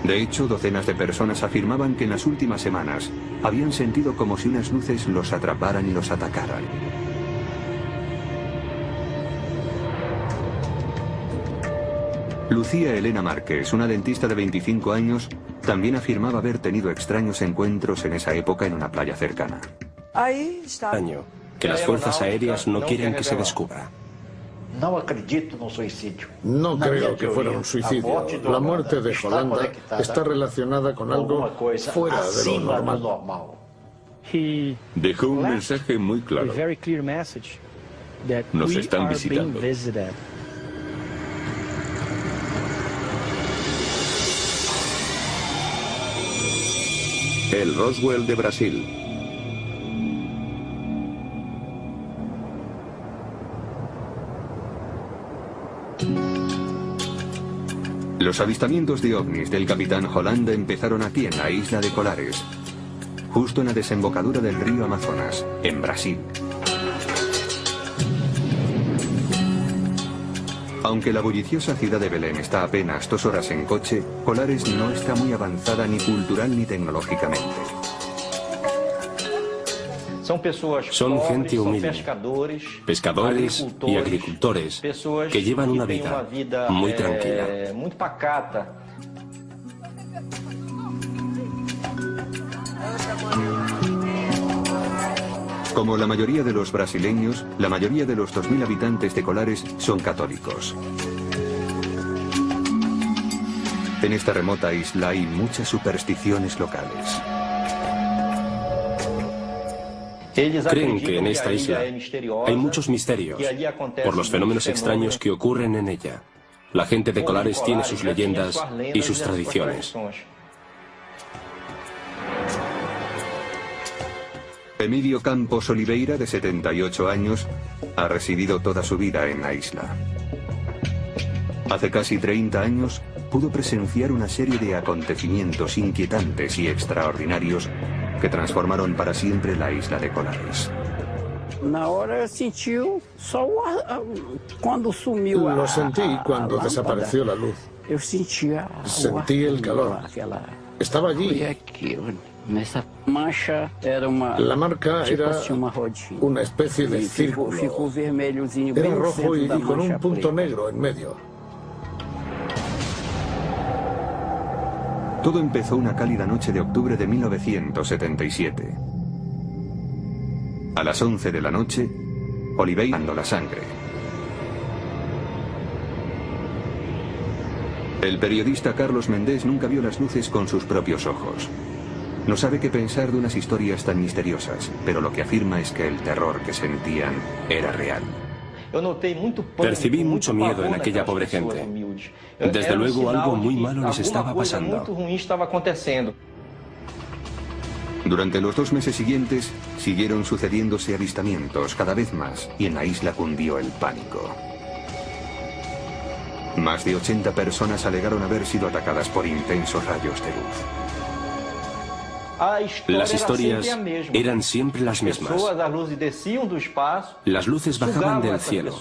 De hecho, docenas de personas afirmaban que en las últimas semanas habían sentido como si unas luces los atraparan y los atacaran. Lucía Elena Márquez, una dentista de 25 años, también afirmaba haber tenido extraños encuentros en esa época en una playa cercana. Que las fuerzas aéreas no quieren que se descubra. No creo que fuera un suicidio. La muerte de Holanda está relacionada con algo fuera de lo normal. Dejó un mensaje muy claro. Nos están visitando. El Roswell de Brasil. Los avistamientos de ovnis del capitán Holanda empezaron aquí en la isla de Colares, justo en la desembocadura del río Amazonas, en Brasil. Aunque la bulliciosa ciudad de Belén está a apenas 2 horas en coche, Colares no está muy avanzada ni cultural ni tecnológicamente. Son gente humilde, pescadores y agricultores que llevan una vida muy tranquila. Como la mayoría de los brasileños, la mayoría de los 2.000 habitantes de Colares son católicos. En esta remota isla hay muchas supersticiones locales. Creen que en esta isla hay muchos misterios por los fenómenos extraños que ocurren en ella. La gente de Colares tiene sus leyendas y sus tradiciones. Emilio Campos Oliveira, de 78 años, ha residido toda su vida en la isla. Hace casi 30 años pudo presenciar una serie de acontecimientos inquietantes y extraordinarios que transformaron para siempre la isla de Colares. Lo sentí cuando desapareció la luz. Sentí el calor. Estaba allí. La marca era una especie de círculo. Era rojo y con un punto negro en medio. Todo empezó una cálida noche de octubre de 1977. A las 11 de la noche, Oliveira dando la sangre. El periodista Carlos Méndez nunca vio las luces con sus propios ojos. No sabe qué pensar de unas historias tan misteriosas, pero lo que afirma es que el terror que sentían era real. Percibí mucho miedo en aquella pobre gente. Desde luego algo muy malo les estaba pasando. Durante los 2 meses siguientes, siguieron sucediéndose avistamientos cada vez más y en la isla cundió el pánico. Más de 80 personas alegaron haber sido atacadas por intensos rayos de luz. Las historias eran siempre las mismas. Las luces bajaban del cielo,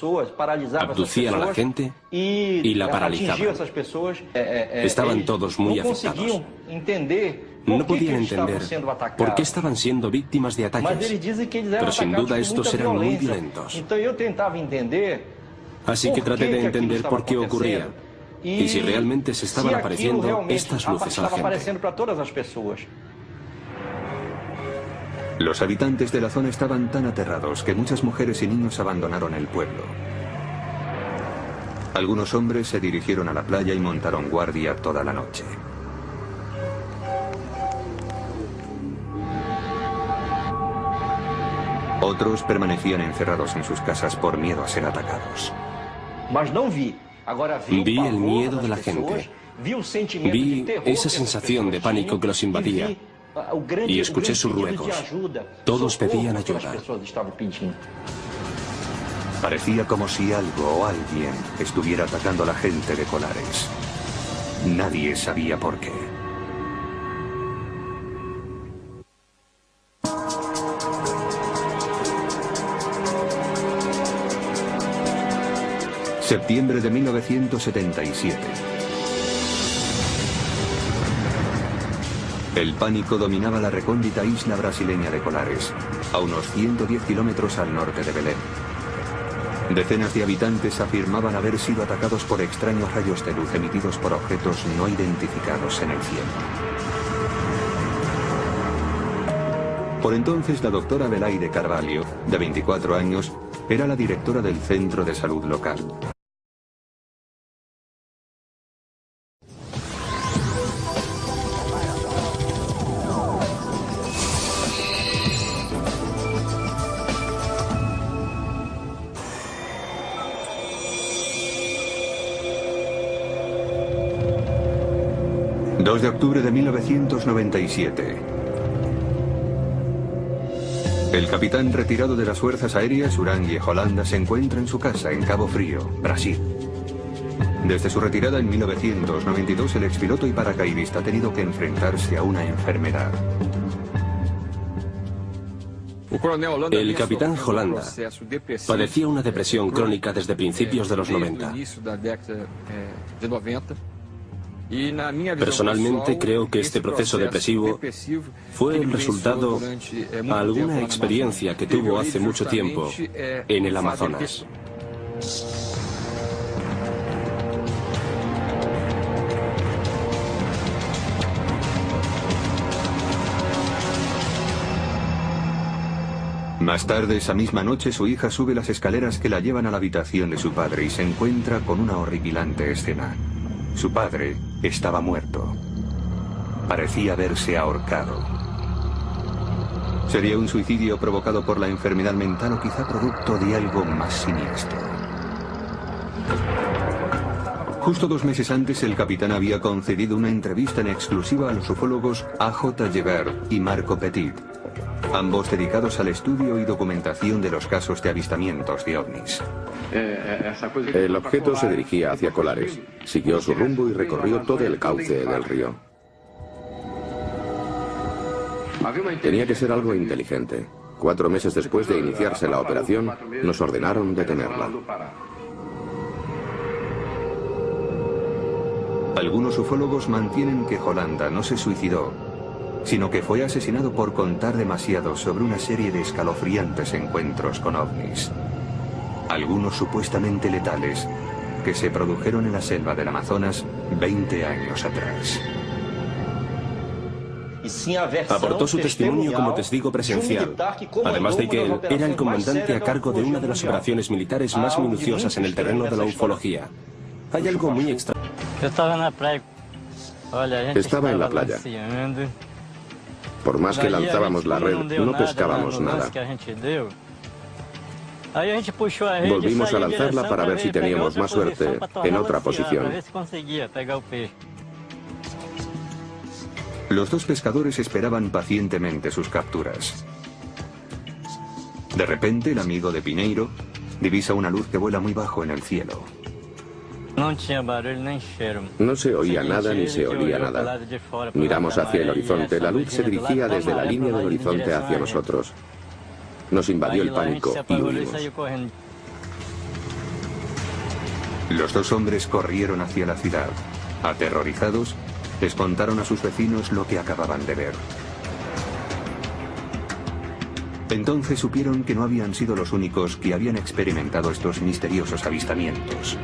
abducían a la gente y la paralizaban. Estaban todos muy afectados. No podían entender por qué estaban siendo víctimas de ataques, pero sin duda estos eran muy violentos. Así que traté de entender por qué ocurría y si realmente se estaban apareciendo estas luces a la gente. Los habitantes de la zona estaban tan aterrados que muchas mujeres y niños abandonaron el pueblo. Algunos hombres se dirigieron a la playa y montaron guardia toda la noche. Otros permanecían encerrados en sus casas por miedo a ser atacados. Vi el miedo de la gente. Vi esa sensación de pánico que los invadía. Y escuché sus ruegos. Todos pedían ayuda. Parecía como si algo o alguien estuviera atacando a la gente de Colares. Nadie sabía por qué. Septiembre de 1977. El pánico dominaba la recóndita isla brasileña de Colares, a unos 110 kilómetros al norte de Belém. Decenas de habitantes afirmaban haber sido atacados por extraños rayos de luz emitidos por objetos no identificados en el cielo. Por entonces, la doctora Adelaide Carvalho, de 24 años, era la directora del centro de salud local. ...2 de octubre de 1997... El capitán retirado de las fuerzas aéreas Urangui Holanda se encuentra en su casa en Cabo Frío, Brasil. Desde su retirada en 1992, el expiloto y paracaidista ha tenido que enfrentarse a una enfermedad. El capitán Holanda padecía una depresión crónica desde principios de los 90. Personalmente creo que este proceso depresivo fue el resultado de alguna experiencia que tuvo hace mucho tiempo en el Amazonas. Más tarde, esa misma noche, su hija sube las escaleras que la llevan a la habitación de su padre y se encuentra con una horripilante escena. Su padre estaba muerto. Parecía haberse ahorcado. ¿Sería un suicidio provocado por la enfermedad mental o quizá producto de algo más siniestro? Justo 2 meses antes, el capitán había concedido una entrevista en exclusiva a los ufólogos A.J. Gebert y Marco Petit, ambos dedicados al estudio y documentación de los casos de avistamientos de ovnis. El objeto se dirigía hacia Colares, siguió su rumbo y recorrió todo el cauce del río. Tenía que ser algo inteligente. 4 meses después de iniciarse la operación, nos ordenaron detenerla. Algunos ufólogos mantienen que Holanda no se suicidó, sino que fue asesinado por contar demasiado sobre una serie de escalofriantes encuentros con ovnis. Algunos supuestamente letales, que se produjeron en la selva del Amazonas 20 años atrás. Aportó su testimonio como testigo presencial, además de que él era el comandante a cargo de una de las operaciones militares más minuciosas en el terreno de la ufología. Hay algo muy extraño. Estaba en la playa. Por más que lanzábamos la red, no pescábamos nada. Volvimos a lanzarla para ver si teníamos más suerte en otra posición. Los 2 pescadores esperaban pacientemente sus capturas. De repente, el amigo de Pineiro divisa una luz que vuela muy bajo en el cielo. No se oía nada ni se olía nada. Miramos hacia el horizonte. La luz se dirigía desde la línea del horizonte hacia nosotros. Nos invadió el pánico y huimos. Los 2 hombres corrieron hacia la ciudad. Aterrorizados, les contaron a sus vecinos lo que acababan de ver. Entonces supieron que no habían sido los únicos que habían experimentado estos misteriosos avistamientos.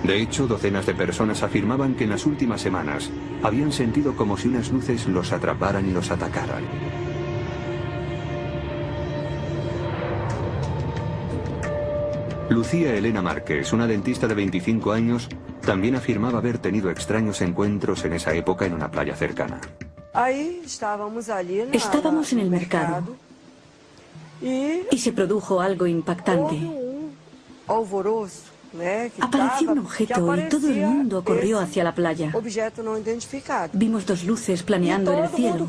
De hecho, docenas de personas afirmaban que en las últimas semanas habían sentido como si unas luces los atraparan y los atacaran. Lucía Elena Márquez, una dentista de 25 años, también afirmaba haber tenido extraños encuentros en esa época en una playa cercana. Estábamos en el mercado y se produjo algo impactante. Apareció un objeto y todo el mundo corrió hacia la playa. Vimos 2 luces planeando en el cielo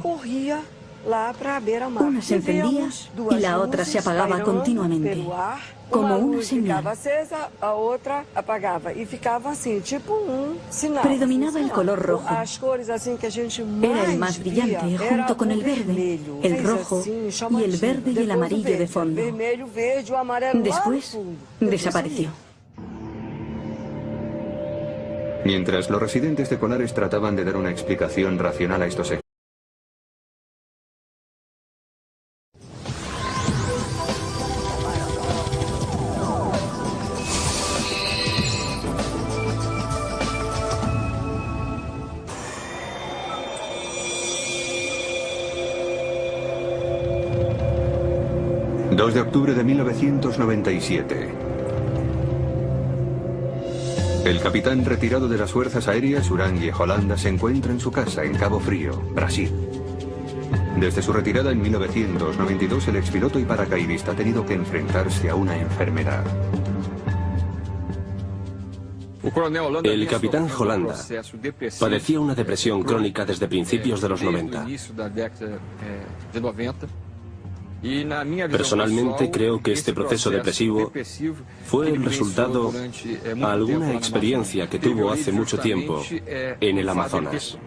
Una se encendía y la otra se apagaba continuamente, como una señal. Predominaba el color rojo. Era el más brillante, junto con el verde, el rojo y el verde y el amarillo de fondo. Después, desapareció. Mientras los residentes de Colares trataban de dar una explicación racional a estos hechos, ...2 de octubre de 1997... El capitán retirado de las fuerzas aéreas, Urangye Holanda, se encuentra en su casa en Cabo Frío, Brasil. Desde su retirada en 1992, el expiloto y paracaidista ha tenido que enfrentarse a una enfermedad. El capitán Holanda padecía una depresión crónica desde principios de los 90. Personalmente creo que este proceso depresivo fue el resultado de alguna experiencia que tuvo hace mucho tiempo en el Amazonas.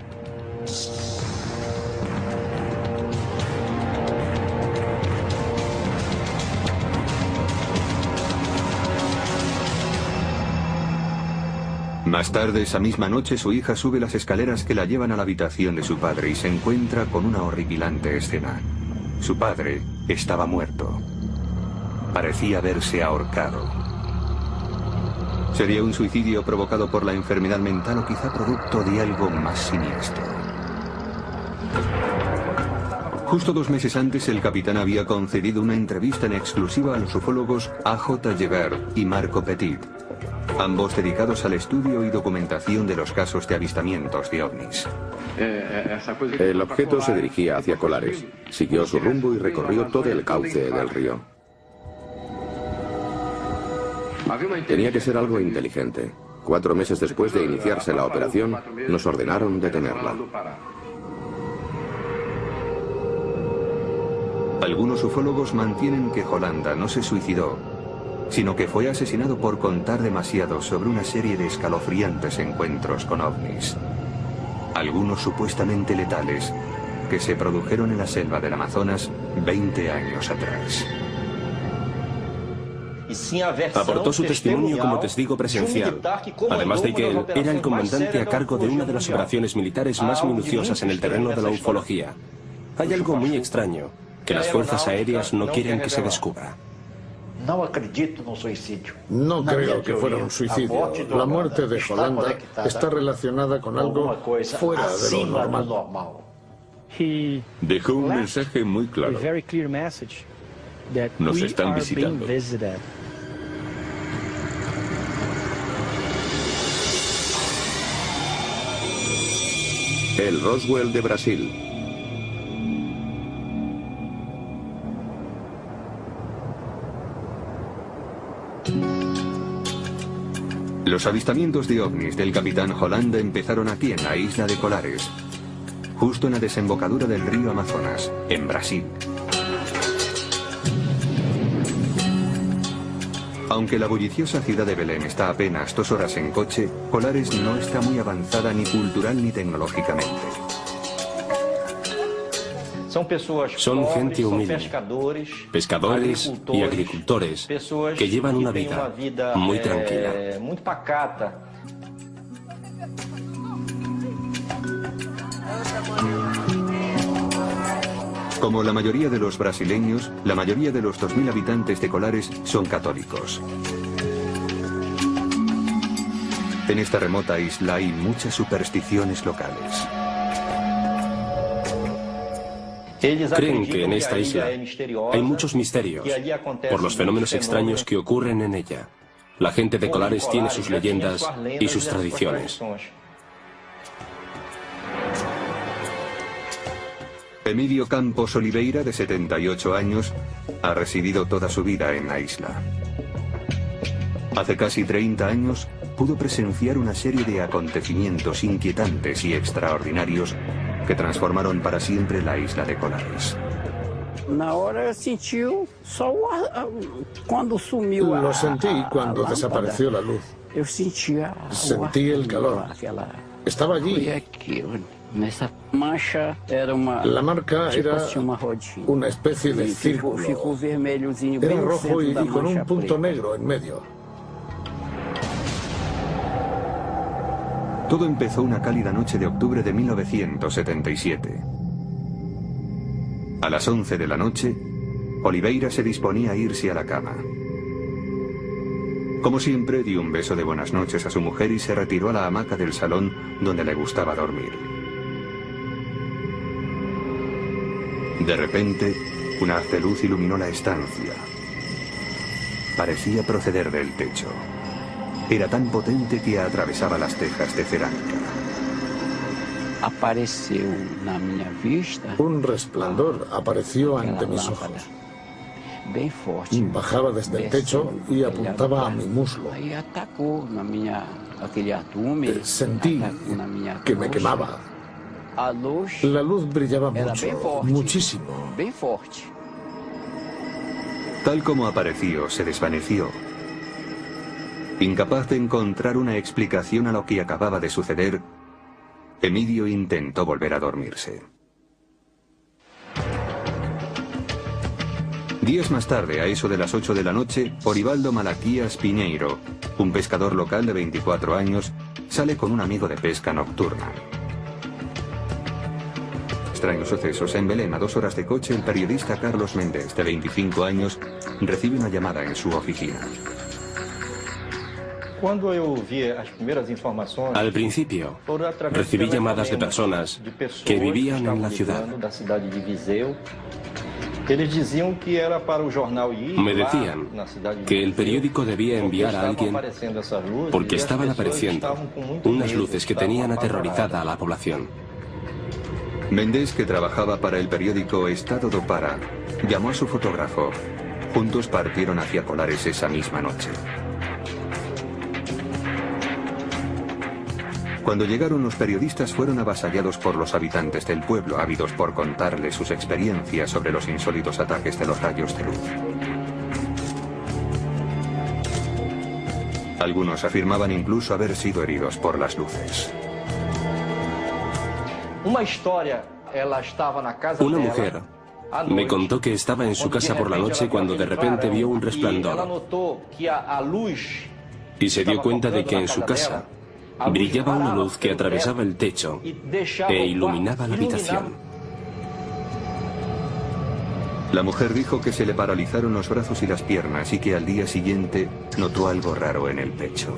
Más tarde, esa misma noche, su hija sube las escaleras que la llevan a la habitación de su padre y se encuentra con una horripilante escena. Su padre estaba muerto. Parecía haberse ahorcado. ¿Sería un suicidio provocado por la enfermedad mental o quizá producto de algo más siniestro? Justo 2 meses antes, el capitán había concedido una entrevista en exclusiva a los ufólogos A.J. Gebert y Marco Petit, ambos dedicados al estudio y documentación de los casos de avistamientos de ovnis. El objeto se dirigía hacia Colares, siguió su rumbo y recorrió todo el cauce del río. Tenía que ser algo inteligente. 4 meses después de iniciarse la operación, nos ordenaron detenerla. Algunos ufólogos mantienen que Holanda no se suicidó, sino que fue asesinado por contar demasiado sobre una serie de escalofriantes encuentros con ovnis. Algunos supuestamente letales, que se produjeron en la selva del Amazonas 20 años atrás. Aportó su testimonio como testigo presencial, además de que él era el comandante a cargo de una de las operaciones militares más minuciosas en el terreno de la ufología. Hay algo muy extraño, que las fuerzas aéreas no quieren que se descubra. No creo que fuera un suicidio. La muerte de Holanda está relacionada con algo fuera de lo normal. Dejó un mensaje muy claro. Nos están visitando. El Roswell de Brasil. Los avistamientos de ovnis del capitán Holanda empezaron aquí en la isla de Colares, justo en la desembocadura del río Amazonas, en Brasil. Aunque la bulliciosa ciudad de Belém está a apenas 2 horas en coche, Colares no está muy avanzada ni cultural ni tecnológicamente. Son gente humilde, pescadores y agricultores que llevan una vida muy tranquila. Como la mayoría de los brasileños, la mayoría de los 2.000 habitantes de Colares son católicos. En esta remota isla hay muchas supersticiones locales. Creen que en esta isla hay muchos misterios por los fenómenos extraños que ocurren en ella. La gente de Colares tiene sus leyendas y sus tradiciones. Emilio Campos Oliveira, de 78 años, ha residido toda su vida en la isla. Hace casi 30 años pudo presenciar una serie de acontecimientos inquietantes y extraordinarios que transformaron para siempre la isla de Colares. Lo sentí cuando desapareció la luz. Sentí el calor. Estaba allí. La marca era una especie de círculo. Era rojo y con un punto negro en medio. Todo empezó una cálida noche de octubre de 1977. A las 11 de la noche, Oliveira se disponía a irse a la cama. Como siempre, dio un beso de buenas noches a su mujer y se retiró a la hamaca del salón donde le gustaba dormir. De repente, un haz de luz iluminó la estancia. Parecía proceder del techo. Era tan potente que atravesaba las tejas de cerámica. Un resplandor apareció ante mis ojos. Bajaba desde el techo y apuntaba a mi muslo. Sentí que me quemaba. La luz brillaba mucho, muchísimo. Tal como apareció, se desvaneció. Incapaz de encontrar una explicación a lo que acababa de suceder, Emidio intentó volver a dormirse. Días más tarde, a eso de las 8 de la noche, Orivaldo Malaquías Piñeiro, un pescador local de 24 años, sale con un amigo de pesca nocturna. Extraños sucesos. En Belém, a 2 horas de coche, el periodista Carlos Méndez, de 25 años, recibe una llamada en su oficina. Al principio, recibí llamadas de personas que vivían en la ciudad. Me decían que el periódico debía enviar a alguien porque estaban apareciendo unas luces que tenían aterrorizada a la población. Méndez, que trabajaba para el periódico Estado do Pará, llamó a su fotógrafo. Juntos partieron hacia Colares esa misma noche. Cuando llegaron, los periodistas fueron avasallados por los habitantes del pueblo, ávidos por contarles sus experiencias sobre los insólitos ataques de los rayos de luz. Algunos afirmaban incluso haber sido heridos por las luces. Una mujer me contó que estaba en su casa por la noche cuando de repente vio un resplandor y se dio cuenta de que en su casa brillaba una luz que atravesaba el techo e iluminaba la habitación. La mujer dijo que se le paralizaron los brazos y las piernas y que al día siguiente notó algo raro en el pecho.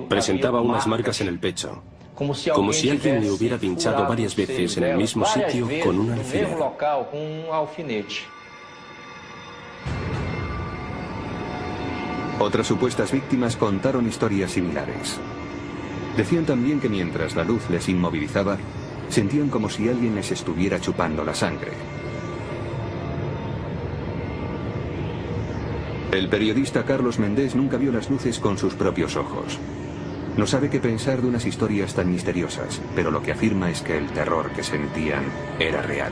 Presentaba unas marcas en el pecho, como si alguien le hubiera pinchado varias veces en el mismo sitio con un alfiler. Otras supuestas víctimas contaron historias similares. Decían también que mientras la luz les inmovilizaba, sentían como si alguien les estuviera chupando la sangre. El periodista Carlos Méndez nunca vio las luces con sus propios ojos. No sabe qué pensar de unas historias tan misteriosas, pero lo que afirma es que el terror que sentían era real.